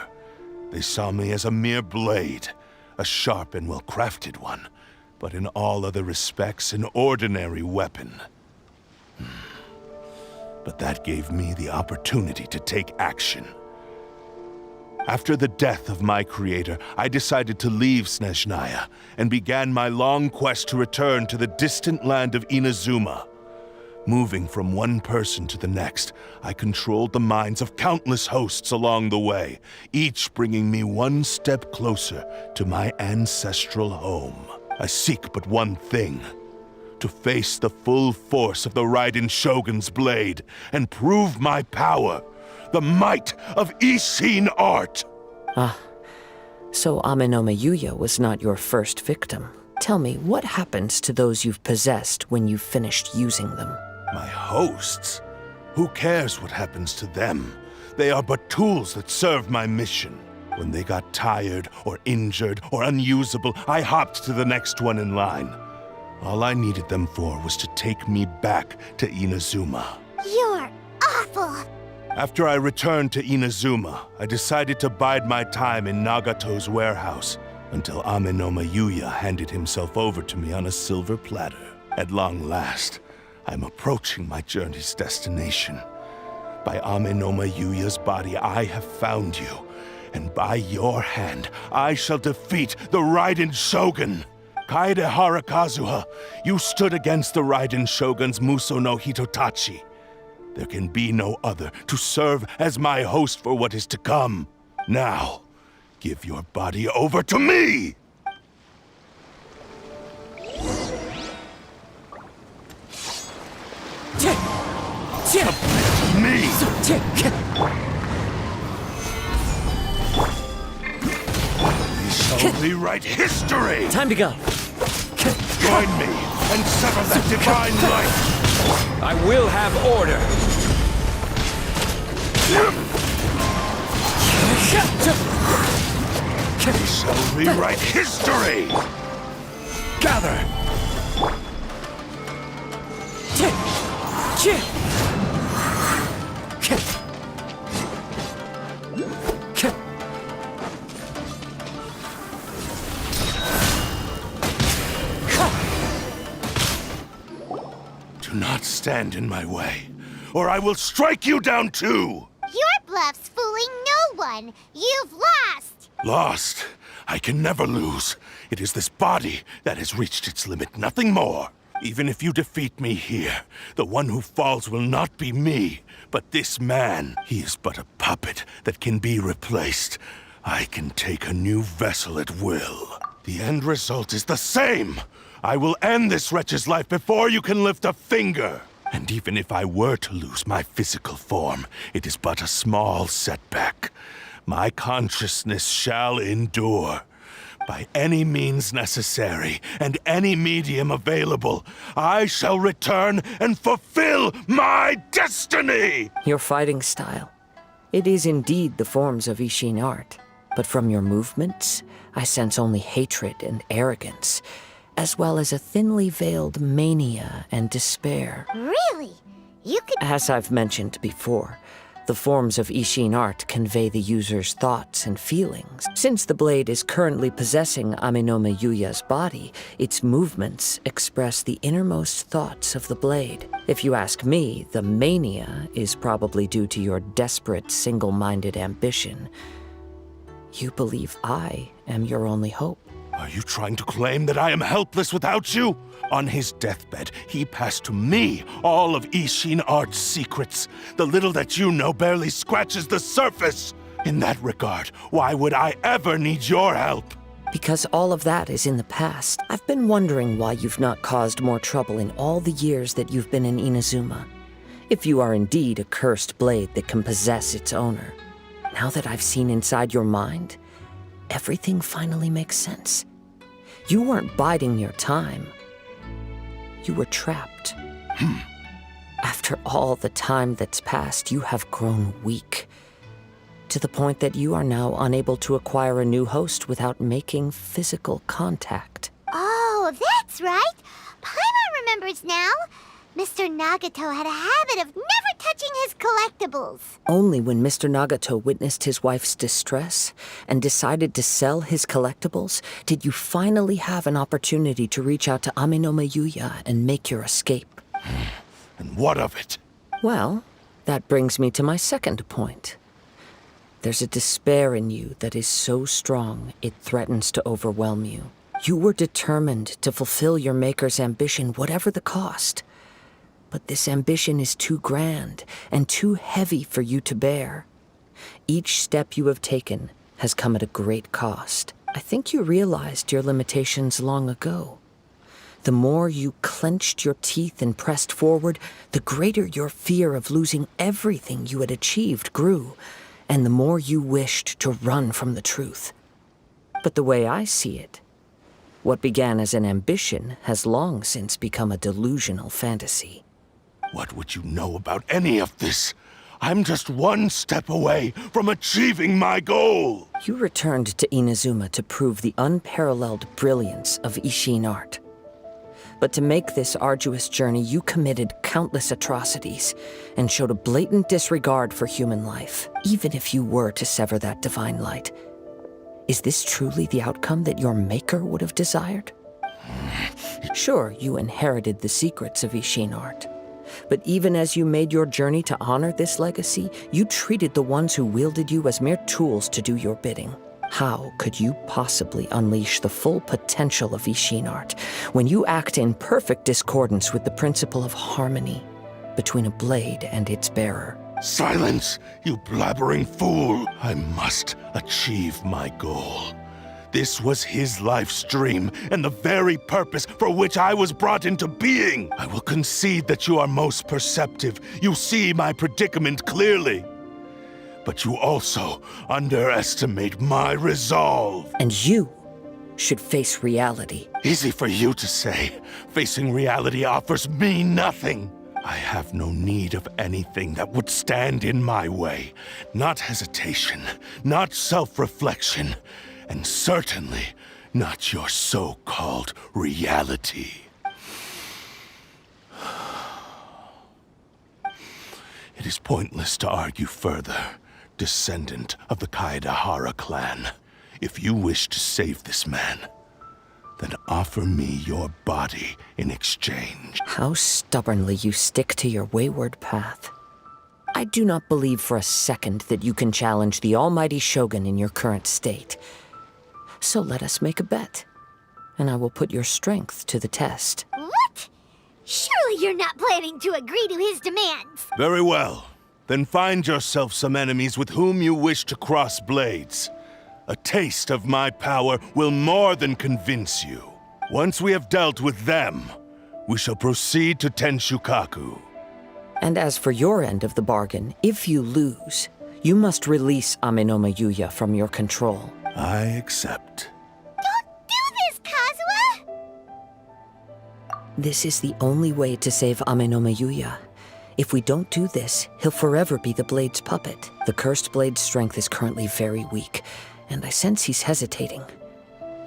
Speaker 3: They saw me as a mere blade, a sharp and well-crafted one, but in all other respects an ordinary weapon. But that gave me the opportunity to take action. After the death of my creator, I decided to leave Snezhnaya and began my long quest to return to the distant land of Inazuma. Moving from one person to the next, I controlled the minds of countless hosts along the way, each bringing me one step closer to my ancestral home. I seek but one thing: to face the full force of the Raiden Shogun's blade and prove my power, the might of Ishin art.
Speaker 5: So Amenoma Yuya was not your first victim. Tell me, what happens to those you've possessed when you've finished using them?
Speaker 3: My hosts? Who cares what happens to them? They are but tools that serve my mission. When they got tired, or injured, or unusable, I hopped to the next one in line. All I needed them for was to take me back to Inazuma.
Speaker 1: You're awful.
Speaker 3: After I returned to Inazuma, I decided to bide my time in Nagato's warehouse until Amenoma Yuya handed himself over to me on a silver platter. At long last, I'm approaching my journey's destination. By Amenoma Yuya's body, I have found you, and by your hand, I shall defeat the raidenshogun. Kaedehara Kazuha, you stood against the raidenshogun's Muso no Hitotachi. There can be no other to serve as my host for what is to come. Now, give your body over to me! Me! We shall rewrite history!
Speaker 10: Time to go.
Speaker 3: Join me and sever that divine light!
Speaker 10: I will have order.
Speaker 3: We shall rewrite history! Gather! Do not stand in my way, or I will strike you down too!
Speaker 1: Your bluff's fooling no one. You've lost.
Speaker 3: Lost? I can never lose. It is this body that has reached its limit, nothing more. Even if you defeat me here, the one who falls will not be me, but this man. He is but a puppet that can be replaced. I can take a new vessel at will. The end result is the same. I will end this wretch's life before you can lift a finger. And even if I were to lose my physical form, it is but a small setback. My consciousness shall endure. By any means necessary, and any medium available, I shall return and fulfill my destiny!
Speaker 5: Your fighting style. It is indeed the forms of Ishin art, but from your movements, I sense only hatred and arrogance, as well as a thinly veiled mania and despair.
Speaker 1: Really? You could...
Speaker 5: As I've mentioned before, the forms of Ishin art convey the user's thoughts and feelings. Since the blade is currently possessing Amenoma Yuya's body, its movements express the innermost thoughts of the blade. If you ask me, the mania is probably due to your desperate, single-minded ambition. You believe I am your only hope.
Speaker 3: Are you trying to claim that I am helpless without you? On his deathbed, he passed to me all of Ishin art's secrets. The little that you know barely scratches the surface. In that regard, why would I ever need your help?
Speaker 5: Because all of that is in the past. I've been wondering why you've not caused more trouble in all the years that you've been in Inazuma. If you are indeed a cursed blade that can possess its owner. Now that I've seen inside your mind, everything finally makes sense. You weren't biding your time. You were trapped. After all the time that's passed, you have grown weak. To the point that you are now unable to acquire a new host without making physical contact.
Speaker 1: Oh, that's right. Paimon remembers now. Mr. Nagato had a habit of never touching his collectibles.
Speaker 5: Only when Mr. Nagato witnessed his wife's distress and decided to sell his collectibles did you finally have an opportunity to reach out to Amenoma Yuya and make your escape.
Speaker 3: And what of it?
Speaker 5: Well, that brings me to my second point. There's a despair in you that is so strong it threatens to overwhelm you. You were determined to fulfill your maker's ambition, whatever the cost. But this ambition is too grand and too heavy for you to bear. Each step you have taken has come at a great cost. I think you realized your limitations long ago. The more you clenched your teeth and pressed forward, the greater your fear of losing everything you had achieved grew, and the more you wished to run from the truth. But the way I see it, what began as an ambition has long since become a delusional fantasy.
Speaker 3: What would you know about any of this? I'm just one step away from achieving my goal!
Speaker 5: You returned to Inazuma to prove the unparalleled brilliance of Ishin art. But to make this arduous journey, you committed countless atrocities and showed a blatant disregard for human life, even if you were to sever that divine light. Is this truly the outcome that your maker would have desired? Sure, you inherited the secrets of Ishin art. But even as you made your journey to honor this legacy, you treated the ones who wielded you as mere tools to do your bidding. How could you possibly unleash the full potential of Ishin art when you act in perfect discordance with the principle of harmony between a blade and its bearer?
Speaker 3: Silence, you blabbering fool! I must achieve my goal. This was his life's dream, and the very purpose for which I was brought into being. I will concede that you are most perceptive. You see my predicament clearly. But you also underestimate my resolve.
Speaker 5: And you should face reality.
Speaker 3: Easy for you to say. Facing reality offers me nothing. I have no need of anything that would stand in my way. Not hesitation, not self-reflection, and certainly not your so-called reality. It is pointless to argue further, descendant of the Kaedahara clan. If you wish to save this man, then offer me your body in exchange.
Speaker 5: How stubbornly you stick to your wayward path. I do not believe for a second that you can challenge the almighty Shogun in your current state. So let us make a bet, and I will put your strength to the test.
Speaker 1: What? Surely you're not planning to agree to his demands.
Speaker 3: Very well. Then find yourself some enemies with whom you wish to cross blades. A taste of my power will more than convince you. Once we have dealt with them, we shall proceed to Tenshukaku.
Speaker 5: And as for your end of the bargain, if you lose, you must release Amenoma Yuya from your control.
Speaker 3: I accept.
Speaker 1: Don't do this, Kazuha!
Speaker 5: This is the only way to save Amenoma Yuya. If we don't do this, he'll forever be the Blade's puppet. The Cursed Blade's strength is currently very weak, and I sense he's hesitating.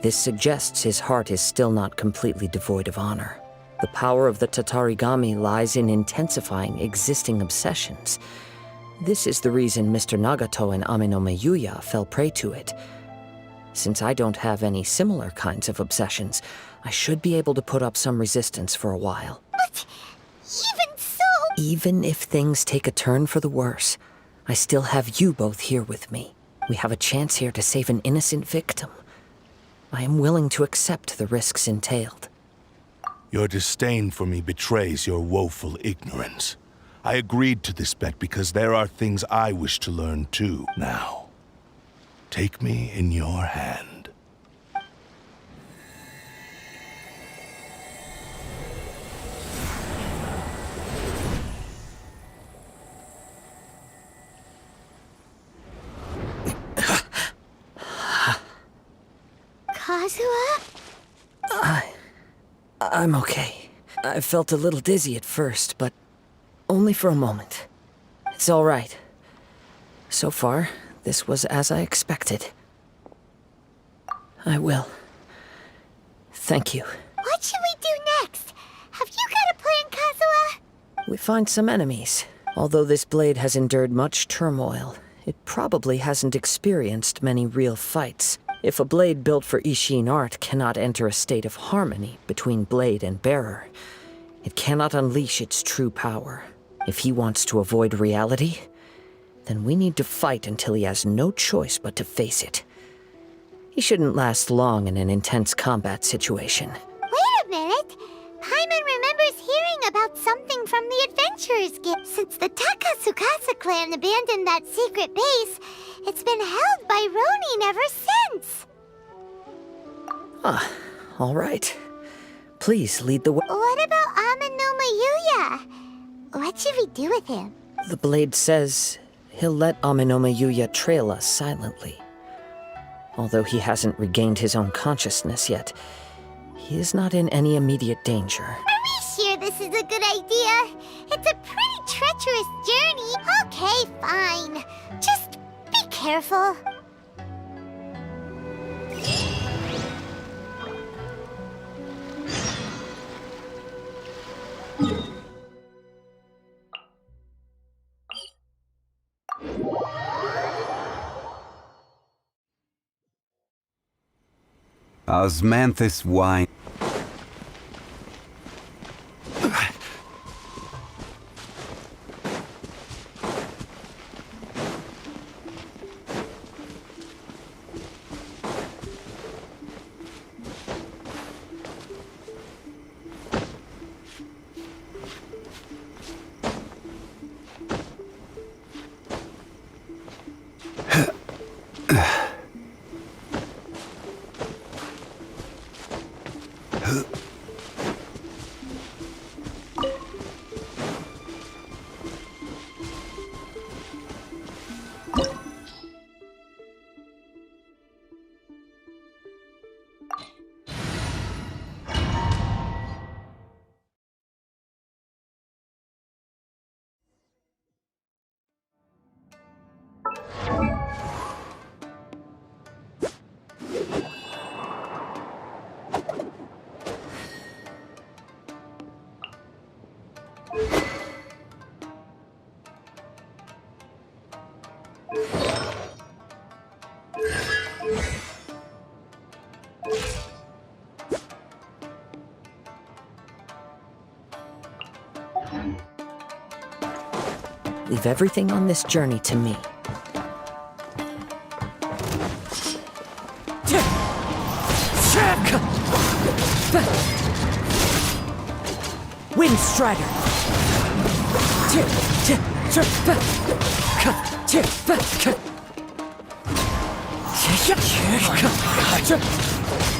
Speaker 5: This suggests his heart is still not completely devoid of honor. The power of the Tatarigami lies in intensifying existing obsessions. This is the reason Mr. Nagato and Amenoma Yuya fell prey to it. Since I don't have any similar kinds of obsessions, I should be able to put up some resistance for a while.
Speaker 1: But even so...
Speaker 5: Even if things take a turn for the worse, I still have you both here with me. We have a chance here to save an innocent victim. I am willing to accept the risks entailed.
Speaker 3: Your disdain for me betrays your woeful ignorance. I agreed to this bet because there are things I wish to learn too. Now, take me in your hand.
Speaker 1: Kazuha?
Speaker 5: I'm okay. I felt a little dizzy at first, but only for a moment. It's all right. So far, this was as I expected. I will. Thank you.
Speaker 1: What should we do next? Have you got a plan, Kazuha?
Speaker 5: We find some enemies. Although this blade has endured much turmoil, it probably hasn't experienced many real fights. If a blade built for Ishin art cannot enter a state of harmony between blade and bearer, it cannot unleash its true power. If he wants to avoid reality, then we need to fight until he has no choice but to face it. He shouldn't last long in an intense combat situation.
Speaker 1: Wait a minute. Paimon remembers hearing about something from the Adventurers Guild. Since the Takasukasa clan abandoned that secret base, it's been held by Ronin ever since.
Speaker 5: All right. Please lead the way.
Speaker 1: What about Amenoma Yuya? What should we do with him?
Speaker 5: The blade says he'll let Amenoma Yuya trail us silently. Although he hasn't regained his own consciousness yet, he is not in any immediate danger.
Speaker 1: Are we sure this is a good idea? It's a pretty treacherous journey. Okay, fine. Just be careful.
Speaker 11: Osmanthus wine.
Speaker 5: Leave everything on this journey to me. Wind Strider!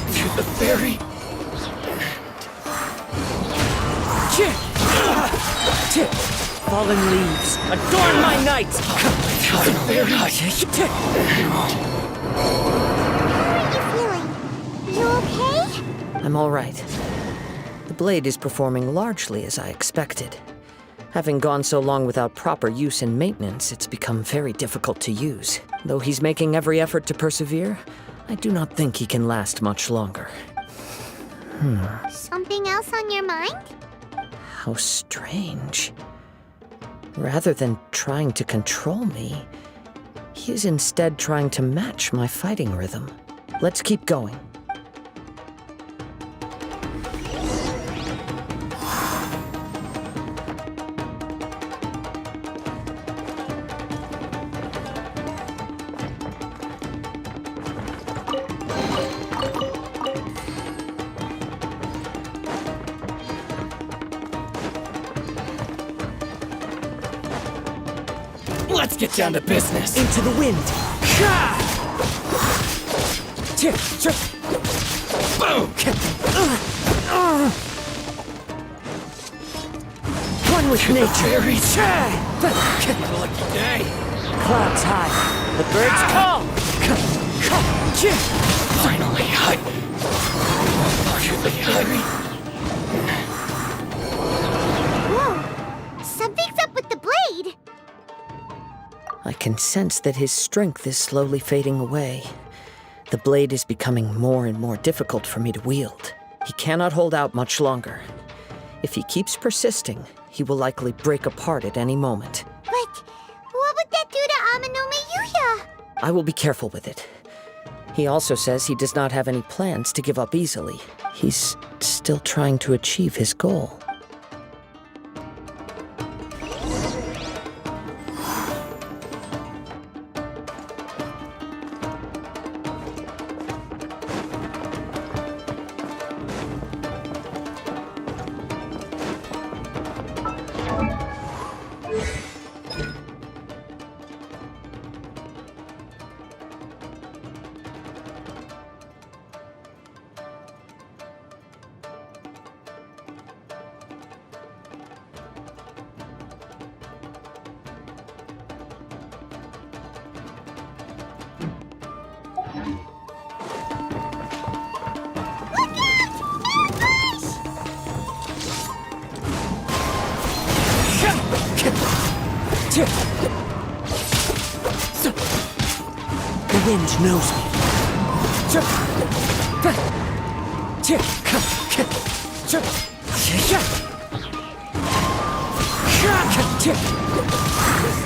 Speaker 10: To the ferry.
Speaker 5: Fallen leaves, adorn my night!
Speaker 1: How are you feeling? You okay?
Speaker 5: I'm all right. The blade is performing largely as I expected. Having gone so long without proper use and maintenance, it's become very difficult to use. Though he's making every effort to persevere, I do not think he can last much longer.
Speaker 1: Something else on your mind?
Speaker 5: How strange. Rather than trying to control me, he is instead trying to match my fighting rhythm. Let's keep going.
Speaker 10: Let's get down to business.
Speaker 5: Into the wind!
Speaker 10: Boom!
Speaker 5: One with nature!
Speaker 10: What a lucky day.
Speaker 5: Clouds high, the birds call!
Speaker 10: Finally, to the ferry.
Speaker 1: Whoa! Something's up with the blade!
Speaker 5: I can sense that his strength is slowly fading away. The blade is becoming more and more difficult for me to wield. He cannot hold out much longer. If he keeps persisting, he will likely break apart at any moment.
Speaker 1: But what would that do to Amano Miyuya?
Speaker 5: I will be careful with it. He also says he does not have any plans to give up easily. He's still trying to achieve his goal. wind knows me.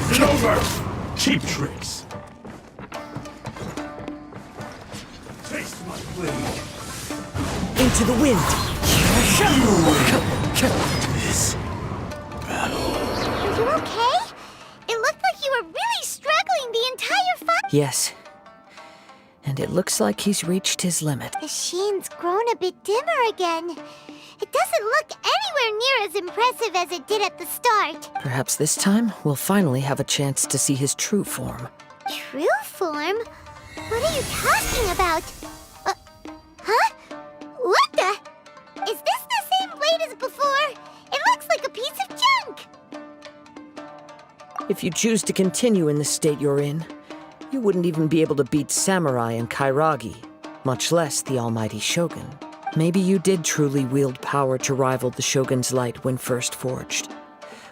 Speaker 10: Get over! Cheap tricks. Taste my blade.
Speaker 5: Into the wind.
Speaker 10: This battle.
Speaker 1: Are you okay? It looked like you were really struggling the entire fight.
Speaker 5: Yes. And it looks like he's reached his limit.
Speaker 1: The sheen's grown a bit dimmer again. It doesn't look anywhere near as impressive as it did at the start.
Speaker 5: Perhaps this time we'll finally have a chance to see his true form.
Speaker 1: True form? What are you talking about? Huh? What the? Is this the same blade as before? It looks like a piece of junk!
Speaker 5: If you choose to continue in the state you're in, you wouldn't even be able to beat Samurai and Kairagi, much less the almighty Shogun. Maybe you did truly wield power to rival the Shogun's light when first forged.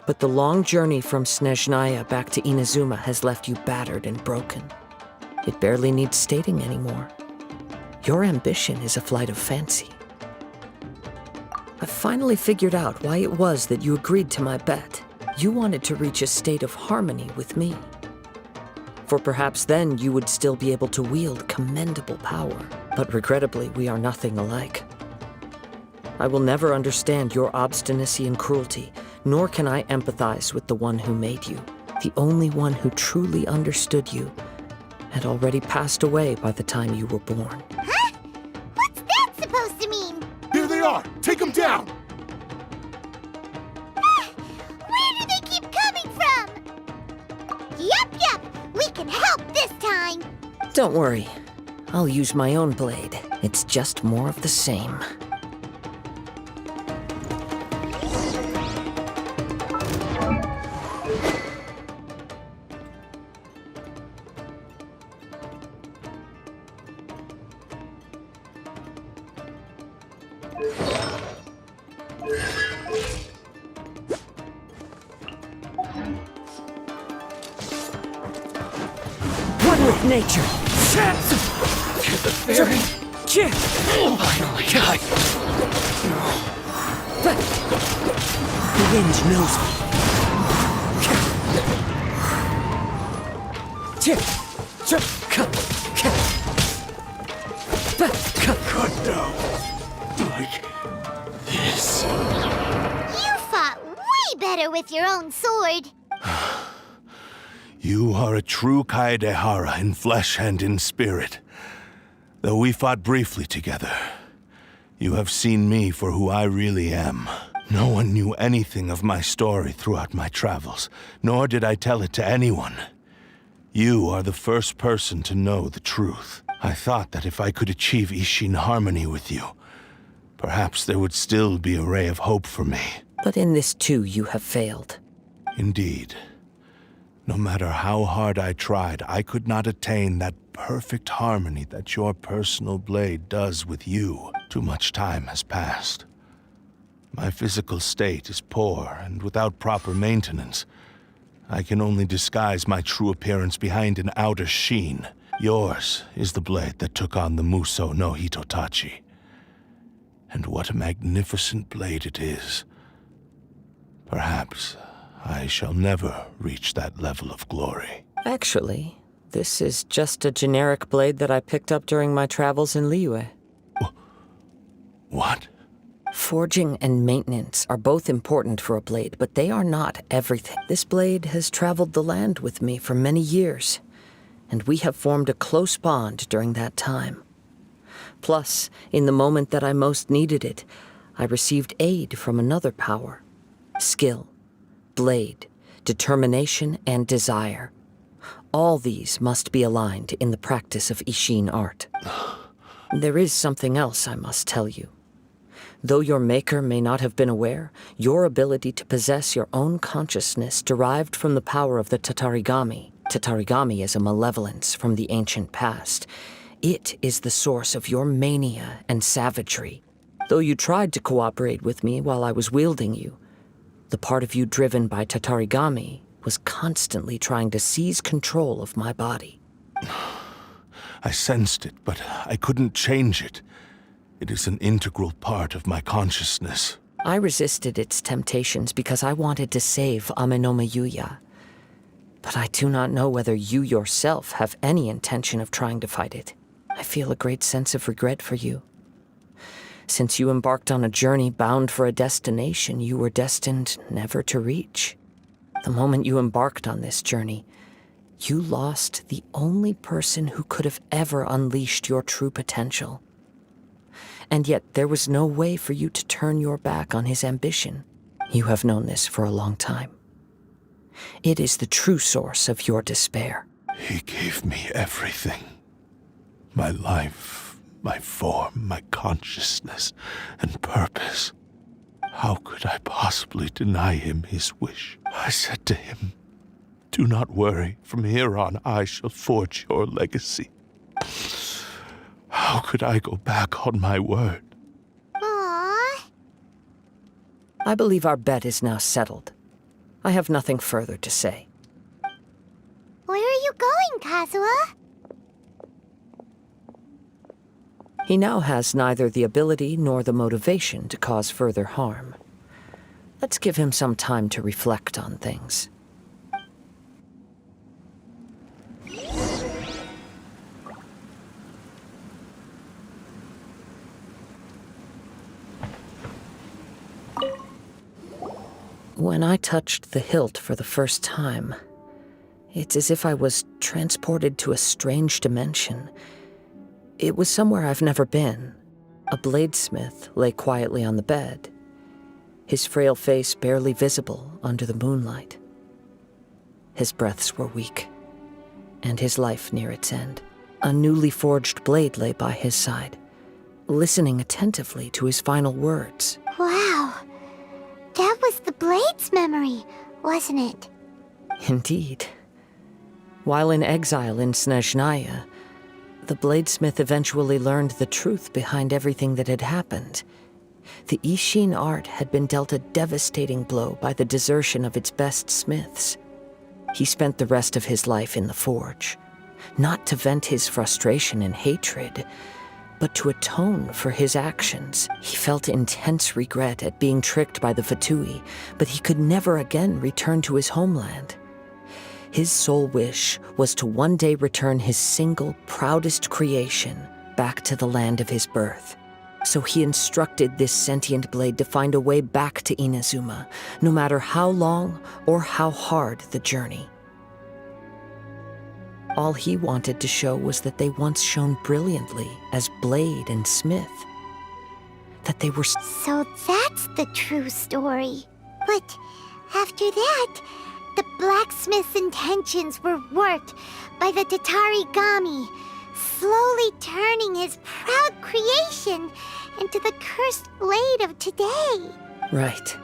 Speaker 5: But the long journey from Snezhnaya back to Inazuma has left you battered and broken. It barely needs stating anymore. Your ambition is a flight of fancy. I've finally figured out why it was that you agreed to my bet. You wanted to reach a state of harmony with me. For perhaps then you would still be able to wield commendable power. But regrettably, we are nothing alike. I will never understand your obstinacy and cruelty, nor can I empathize with the one who made you. The only one who truly understood you had already passed away by the time you were born.
Speaker 1: Huh? What's that supposed to mean?
Speaker 3: Here they are! Take them down!
Speaker 1: Where do they keep coming from? Yup, we can help this time.
Speaker 5: Don't worry. I'll use my own blade. It's just more of the same. One with nature.
Speaker 10: The fairy. Finally,
Speaker 5: The wind knows
Speaker 10: cut down. Like this.
Speaker 1: You fought way better with your own sword.
Speaker 3: You are a true Kaedehara in flesh and in spirit. Though we fought briefly together, you have seen me for who I really am. No one knew anything of my story throughout my travels, nor did I tell it to anyone. You are the first person to know the truth. I thought that if I could achieve Ishin harmony with you, perhaps there would still be a ray of hope for me.
Speaker 5: But in this too, you have failed.
Speaker 3: Indeed. No matter how hard I tried, I could not attain that perfect harmony that your personal blade does with you. Too much time has passed. My physical state is poor, and without proper maintenance, I can only disguise my true appearance behind an outer sheen. Yours is the blade that took on the Muso no Hitotachi. And what a magnificent blade it is. Perhaps I shall never reach that level of glory.
Speaker 5: Actually, this is just a generic blade that I picked up during my travels in Liyue.
Speaker 3: What?
Speaker 5: Forging and maintenance are both important for a blade, but they are not everything. This blade has traveled the land with me for many years, and we have formed a close bond during that time. Plus, in the moment that I most needed it, I received aid from another power. Skill, blade, determination, and desire. All these must be aligned in the practice of Ishin art. There is something else I must tell you. Though your maker may not have been aware, your ability to possess your own consciousness derived from the power of the Tatarigami. Tatarigami is a malevolence from the ancient past. It is the source of your mania and savagery. Though you tried to cooperate with me while I was wielding you, the part of you driven by Tatarigami was constantly trying to seize control of my body.
Speaker 3: I sensed it, but I couldn't change it. It is an integral part of my consciousness.
Speaker 5: I resisted its temptations because I wanted to save Amenoma Yuya. But I do not know whether you yourself have any intention of trying to fight it. I feel a great sense of regret for you. Since you embarked on a journey bound for a destination you were destined never to reach. The moment you embarked on this journey, you lost the only person who could have ever unleashed your true potential. And yet there was no way for you to turn your back on his ambition. You have known this for a long time. It is the true source of your despair.
Speaker 3: He gave me everything. My life, my form, my consciousness, and purpose. How could I possibly deny him his wish? I said to him, "Do not worry. From here on, I shall forge your legacy." How could I go back on my word?
Speaker 1: Aww.
Speaker 5: I believe our bet is now settled. I have nothing further to say.
Speaker 1: Where are you going, Kazuha?
Speaker 5: He now has neither the ability nor the motivation to cause further harm. Let's give him some time to reflect on things. When I touched the hilt for the first time, it's as if I was transported to a strange dimension. It was somewhere I've never been. A bladesmith lay quietly on the bed, his frail face barely visible under the moonlight. His breaths were weak, and his life near its end. A newly forged blade lay by his side, listening attentively to his final words.
Speaker 1: Wow. That was the Blade's memory, wasn't it?
Speaker 5: Indeed. While in exile in Snezhnaya, the bladesmith eventually learned the truth behind everything that had happened. The Ishin art had been dealt a devastating blow by the desertion of its best smiths. He spent the rest of his life in the forge, not to vent his frustration and hatred, but to atone for his actions. He felt intense regret at being tricked by the Fatui, but he could never again return to his homeland. His sole wish was to one day return his single, proudest creation back to the land of his birth. So he instructed this sentient blade to find a way back to Inazuma, no matter how long or how hard the journey. All he wanted to show was that they once shone brilliantly as blade and smith. That they were...
Speaker 1: So that's the true story. But after that, the blacksmith's intentions were worked by the Tatarigami, slowly turning his proud creation into the cursed blade of today.
Speaker 5: Right.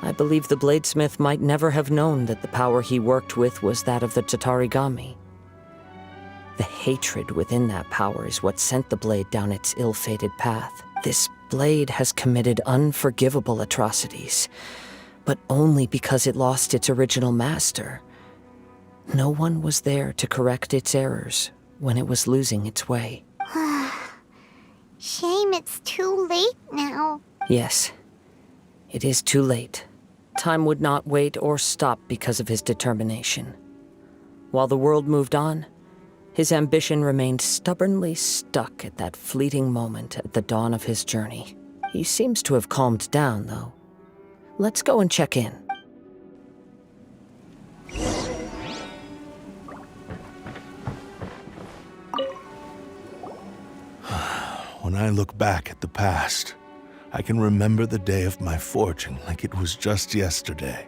Speaker 5: I believe the bladesmith might never have known that the power he worked with was that of the Tatarigami. The hatred within that power is what sent the blade down its ill-fated path. This blade has committed unforgivable atrocities, but only because it lost its original master. No one was there to correct its errors when it was losing its way.
Speaker 1: Shame it's too late now.
Speaker 5: Yes, it is too late. Time would not wait or stop because of his determination. While the world moved on, his ambition remained stubbornly stuck at that fleeting moment at the dawn of his journey. He seems to have calmed down, though. Let's go and check in.
Speaker 3: When I look back at the past, I can remember the day of my forging like it was just yesterday.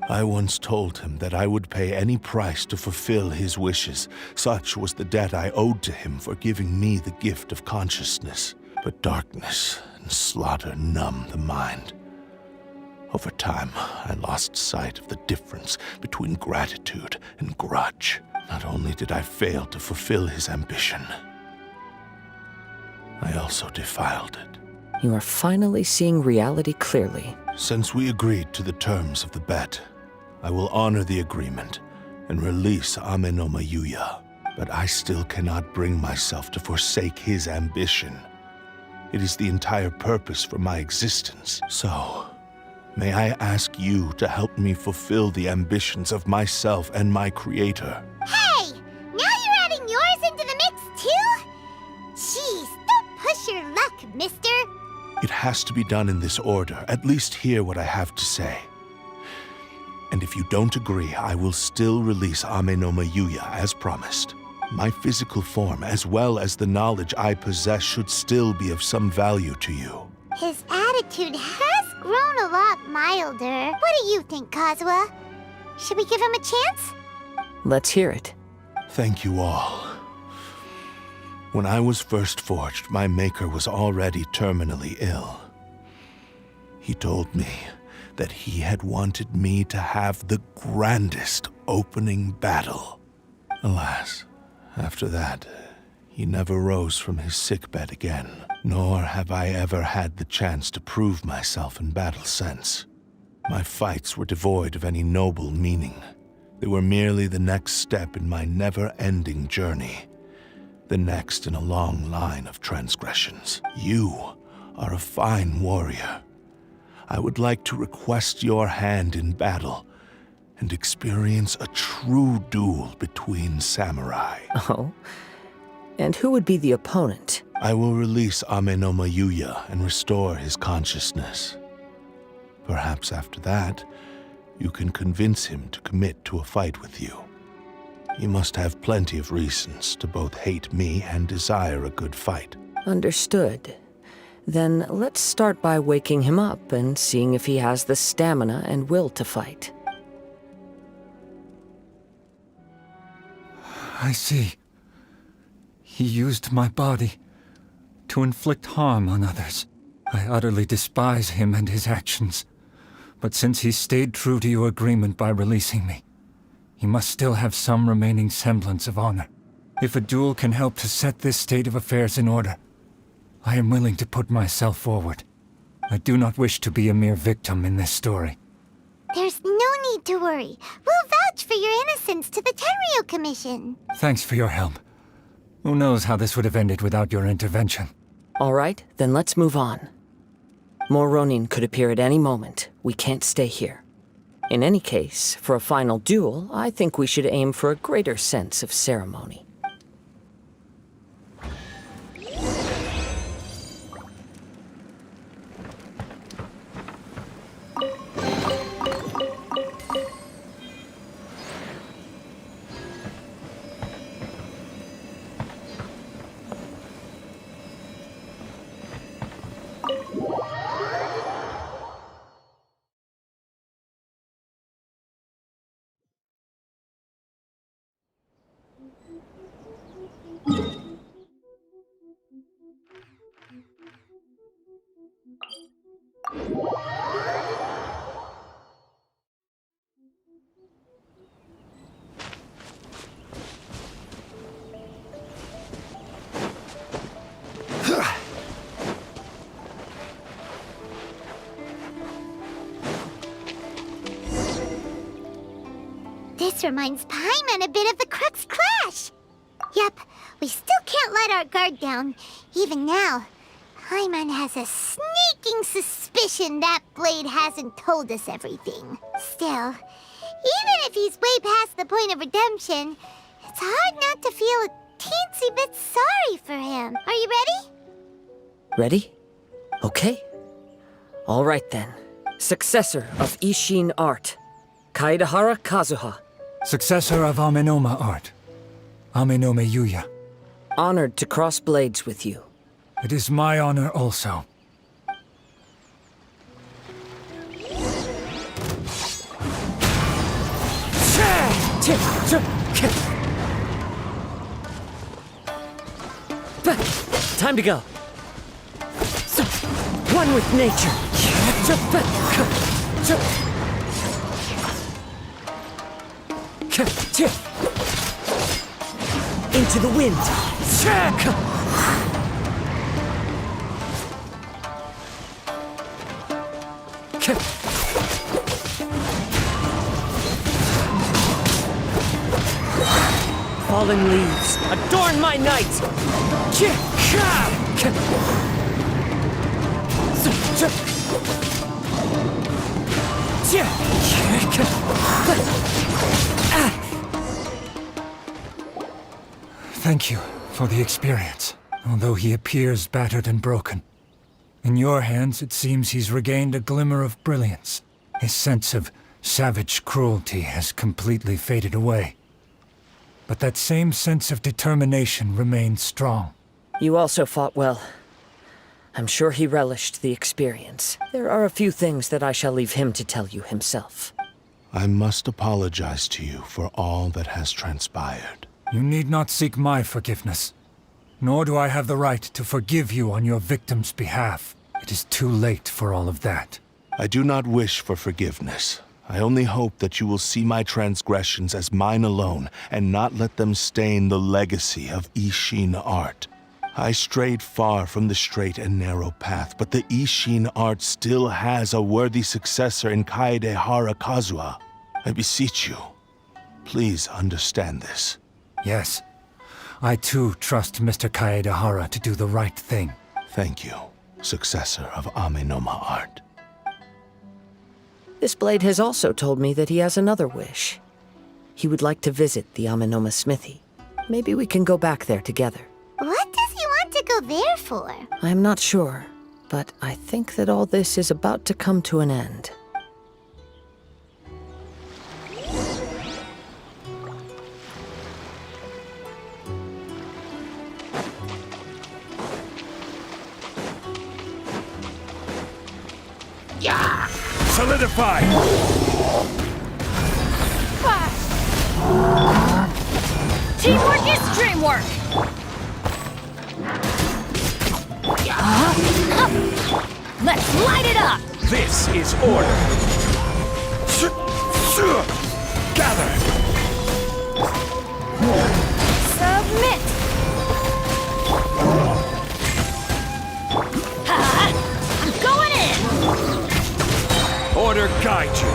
Speaker 3: I once told him that I would pay any price to fulfill his wishes. Such was the debt I owed to him for giving me the gift of consciousness. But darkness and slaughter numbed the mind. Over time, I lost sight of the difference between gratitude and grudge. Not only did I fail to fulfill his ambition, I also defiled it.
Speaker 5: You are finally seeing reality clearly.
Speaker 3: Since we agreed to the terms of the bet, I will honor the agreement and release Amenoma Yuya. but I still cannot bring myself to forsake his ambition. It is the entire purpose for my existence. So, may I ask you to help me fulfill the ambitions of myself and my creator?
Speaker 1: Hey! Now you're adding yours into the mix, too? Jeez, don't push your luck, mister.
Speaker 3: It has to be done in this order. At least hear what I have to say. And if you don't agree, I will still release Ame no Mayuya as promised. My physical form, as well as the knowledge I possess, should still be of some value to you.
Speaker 1: His attitude has grown a lot milder. What do you think, Kazuha? Should we give him a chance?
Speaker 5: Let's hear it.
Speaker 3: Thank you all. When I was first forged, my maker was already terminally ill. He told me that he had wanted me to have the grandest opening battle. Alas, after that, he never rose from his sickbed again, nor have I ever had the chance to prove myself in battle since. My fights were devoid of any noble meaning. They were merely the next step in my never-ending journey, the next in a long line of transgressions. You are a fine warrior. I would like to request your hand in battle and experience a true duel between samurai.
Speaker 5: Oh? And who would be the opponent?
Speaker 3: I will release Ame no Mayuya and restore his consciousness. Perhaps after that, you can convince him to commit to a fight with you. He must have plenty of reasons to both hate me and desire a good fight.
Speaker 5: Understood. Then let's start by waking him up and seeing if he has the stamina and will to fight.
Speaker 7: I see. He used my body to inflict harm on others. I utterly despise him and his actions. But since he stayed true to your agreement by releasing me, he must still have some remaining semblance of honor. If a duel can help to set this state of affairs in order, I am willing to put myself forward. I do not wish to be a mere victim in this story.
Speaker 1: There's no need to worry. We'll vouch for your innocence to the Tenryu Commission.
Speaker 7: Thanks for your help. Who knows how this would have ended without your intervention?
Speaker 5: All right, then let's move on. More Ronin could appear at any moment. We can't stay here. In any case, for a final duel, I think we should aim for a greater sense of ceremony.
Speaker 1: This reminds Paimon a bit of the Crux Clash. Yep, we still can't let our guard down. Even now, Paimon has a sneaking suspicion that Blade hasn't told us everything. Still, even if he's way past the point of redemption, it's hard not to feel a teensy bit sorry for him. Are you ready?
Speaker 5: Ready? Okay. All right then. Successor of Ishin art, Kaedahara Kazuha.
Speaker 7: Successor of Amenoma art, Ame no Mayuya.
Speaker 5: Honored to cross blades with you.
Speaker 7: It is my honor also.
Speaker 5: Time to go. One with nature. Into the wind. fallen leaves, adorn my night!
Speaker 7: Thank you for the experience, although he appears battered and broken. In your hands, it seems he's regained a glimmer of brilliance. His sense of savage cruelty has completely faded away. But that same sense of determination remains strong.
Speaker 5: You also fought well. I'm sure he relished the experience. There are a few things that I shall leave him to tell you himself.
Speaker 3: I must apologize to you for all that has transpired.
Speaker 7: You need not seek my forgiveness. Nor do I have the right to forgive you on your victim's behalf. It is too late for all of that.
Speaker 3: I do not wish for forgiveness. I only hope that you will see my transgressions as mine alone, and not let them stain the legacy of Ishin art. I strayed far from the straight and narrow path, but the Ishin art still has a worthy successor in Kaedehara Kazuha. I beseech you, please understand this.
Speaker 7: Yes. I too trust Mr. Kaedehara to do the right thing.
Speaker 3: Thank you, successor of Amenoma art.
Speaker 5: This blade has also told me that he has another wish. He would like to visit the Amenoma smithy. Maybe we can go back there together.
Speaker 1: What does he want to go there for?
Speaker 5: I'm not sure, but I think that all this is about to come to an end.
Speaker 10: Solidify!
Speaker 2: Teamwork is dreamwork! Let's light it up!
Speaker 10: This is order! Gather!
Speaker 2: Submit! I'm going in!
Speaker 10: Order guide you!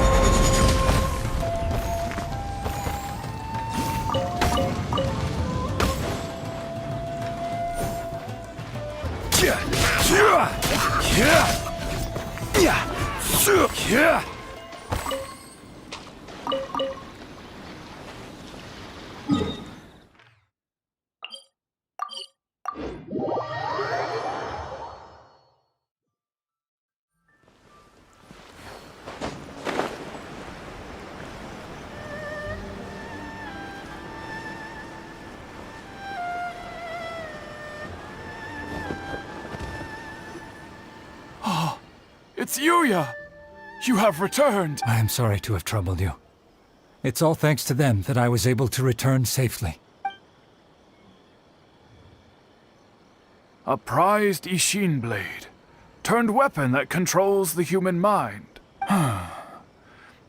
Speaker 8: It's Yuya! You have returned!
Speaker 7: I am sorry to have troubled you. It's all thanks to them that I was able to return safely.
Speaker 8: A prized Ishin blade, turned weapon that controls the human mind.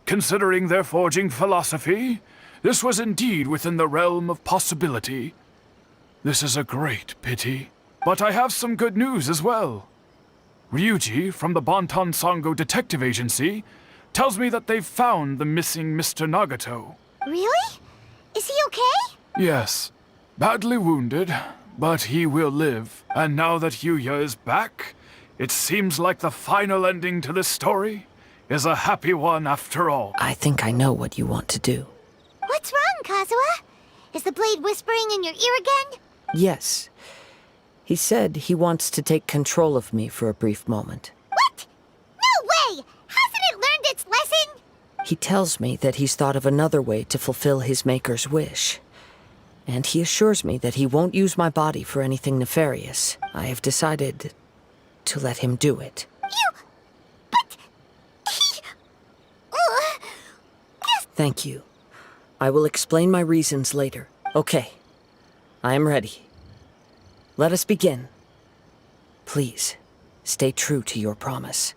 Speaker 8: Considering their forging philosophy, this was indeed within the realm of possibility. This is a great pity. But I have some good news as well. Ryuji, from the Bonton Sango Detective Agency, tells me that they've found the missing Mr. Nagato.
Speaker 1: Really? Is he okay?
Speaker 8: Yes. Badly wounded, but he will live. And now that Yuya is back, it seems like the final ending to this story is a happy one after all.
Speaker 5: I think I know what you want to do.
Speaker 1: What's wrong, Kazuha? Is the blade whispering in your ear again?
Speaker 5: Yes. He said he wants to take control of me for a brief moment.
Speaker 1: What? No way! Hasn't it learned its lesson?
Speaker 5: He tells me that he's thought of another way to fulfill his maker's wish. And he assures me that he won't use my body for anything nefarious. I have decided to let him do it.
Speaker 1: But... he...
Speaker 5: Thank you. I will explain my reasons later. Okay. I am ready. Let us begin. Please, stay true to your promise.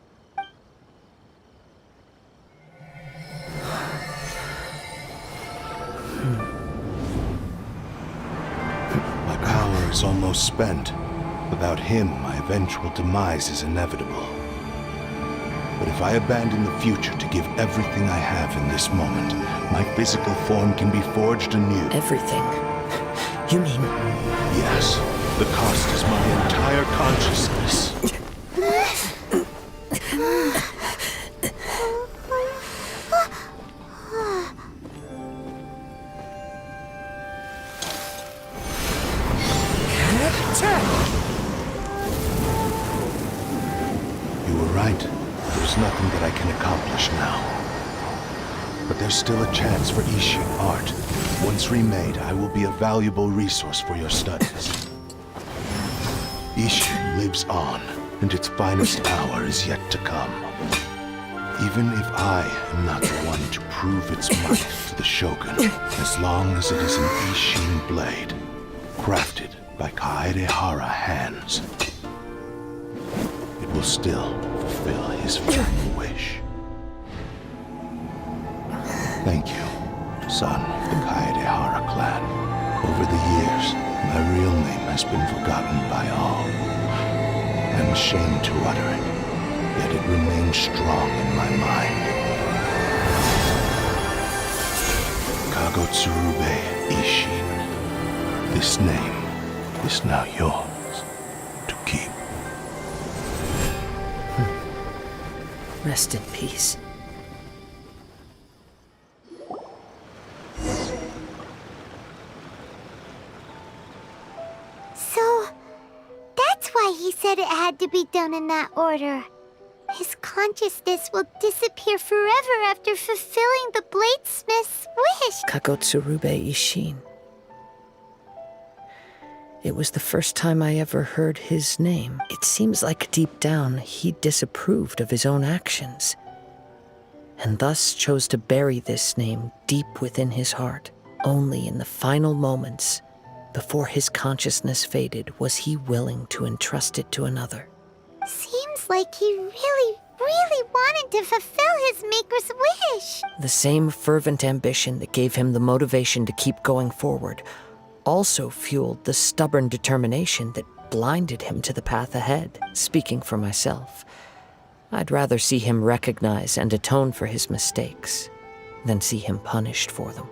Speaker 3: My power is almost spent. Without him, my eventual demise is inevitable. But if I abandon the future to give everything I have in this moment, my physical form can be forged anew.
Speaker 5: Everything? You mean...
Speaker 3: Yes, the cost is my entire consciousness. You were right. There's nothing that I can accomplish now. But there's still a chance for Ishin art. Once remade, I will be a valuable resource for your studies. Ishin lives on, and its finest hour is yet to come. Even if I am not the one to prove its might to the Shogun, as long as it is an Ishin blade, crafted by Kaedehara hands, it will still fulfill his final wish. Thank you, son of the Kaedehara clan. Over the years, my real name has been forgotten by all. I'm ashamed to utter it, yet it remains strong in my mind. Kagotsurube Ishin. This name is now yours to keep.
Speaker 5: Rest in peace.
Speaker 1: So, that's why he said it had to be done in that order. His consciousness will disappear forever after fulfilling the bladesmith's wish.
Speaker 5: Kagotsurube Ishin. It was the first time I ever heard his name. It seems like deep down he disapproved of his own actions, and thus chose to bury this name deep within his heart. Only in the final moments, before his consciousness faded, was he willing to entrust it to another.
Speaker 1: Seems like he really wanted to fulfill his maker's wish.
Speaker 5: The same fervent ambition that gave him the motivation to keep going forward also fueled the stubborn determination that blinded him to the path ahead. Speaking for myself, I'd rather see him recognize and atone for his mistakes than see him punished for them.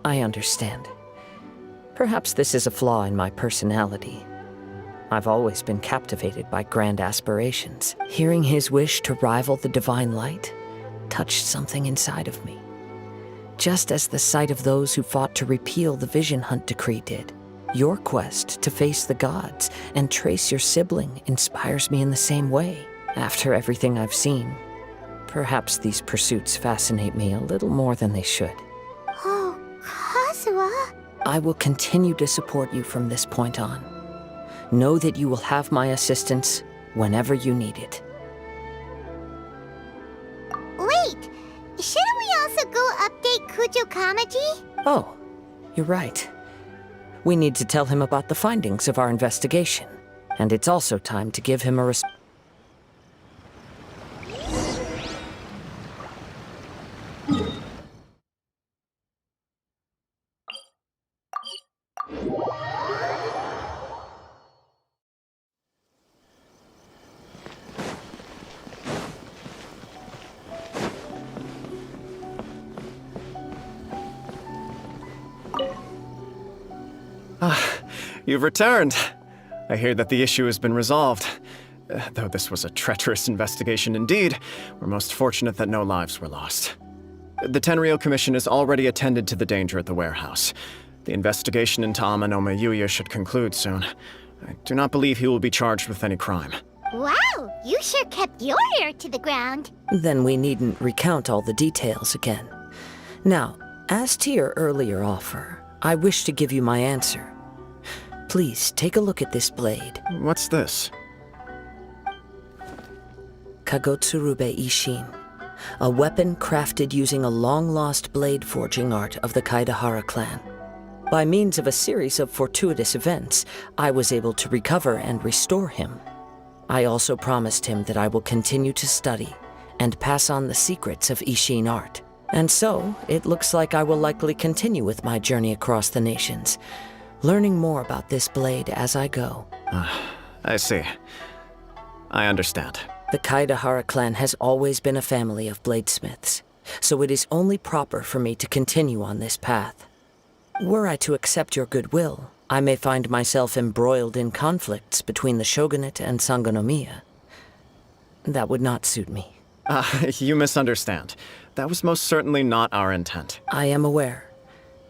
Speaker 5: I understand. Perhaps this is a flaw in my personality. I've always been captivated by grand aspirations. Hearing his wish to rival the divine light touched something inside of me, just as the sight of those who fought to repeal the Vision Hunt decree did. Your quest to face the gods and trace your sibling inspires me in the same way. After everything I've seen, perhaps these pursuits fascinate me a little more than they should.
Speaker 1: Oh, Kazuha.
Speaker 5: I will continue to support you from this point on. Know that you will have my assistance whenever you need it.
Speaker 1: Wait, shouldn't we also go update Kujo Kamaji?
Speaker 5: Oh, you're right. We need to tell him about the findings of our investigation. And it's also time to give him a
Speaker 6: You've returned. I hear that the issue has been resolved. Though this was a treacherous investigation indeed, we're most fortunate that no lives were lost. The Tenryou Commission has already attended to the danger at the warehouse. The investigation into Amanome Yuya should conclude soon. I do not believe he will be charged with any crime.
Speaker 1: Wow, you sure kept your ear to the ground.
Speaker 5: Then we needn't recount all the details again. Now, as to your earlier offer, I wish to give you my answer. Please, take a look at this blade.
Speaker 6: What's this?
Speaker 5: Kagotsurube Ishin. A weapon crafted using a long-lost blade forging art of the Kaedehara clan. By means of a series of fortuitous events, I was able to recover and restore him. I also promised him that I will continue to study and pass on the secrets of Ishin art. And so, it looks like I will likely continue with my journey across the nations, learning more about this blade as I go.
Speaker 6: I see. I understand.
Speaker 5: The Kaedehara clan has always been a family of bladesmiths, so it is only proper for me to continue on this path. Were I to accept your goodwill, I may find myself embroiled in conflicts between the shogunate and Sangonomiya. That would not suit me.
Speaker 6: You misunderstand. That was most certainly not our intent.
Speaker 5: I am aware,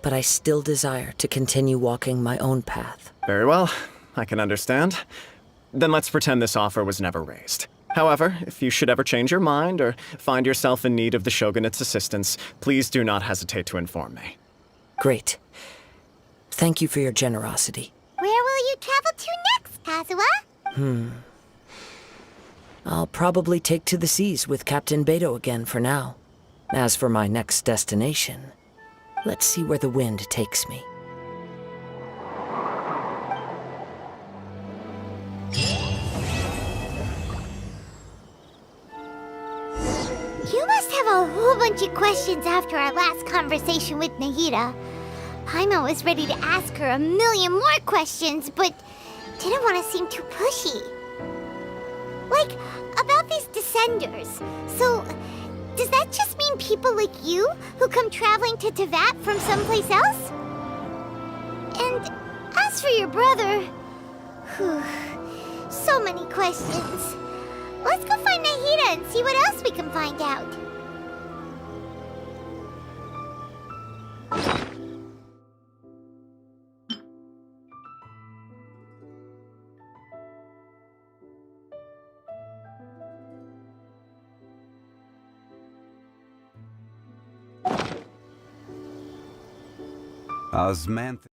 Speaker 5: but I still desire to continue walking my own path.
Speaker 6: Very well, I can understand. Then let's pretend this offer was never raised. However, if you should ever change your mind or find yourself in need of the shogunate's assistance, please do not hesitate to inform me.
Speaker 5: Great. Thank you for your generosity.
Speaker 1: Where will you travel to next, Kazuha?
Speaker 5: I'll probably take to the seas with Captain Beto again for now. As for my next destination, let's see where the wind takes me.
Speaker 1: You must have a whole bunch of questions after our last conversation with Nahida. Paimon was ready to ask her a million more questions, but didn't want to seem too pushy. Like, about these descenders. So, does that just mean people like you who come traveling to Tevat from someplace else? And as for your brother... Whew, so many questions. Let's go find Nahida and see what else we can find out.
Speaker 11: Osmanthus.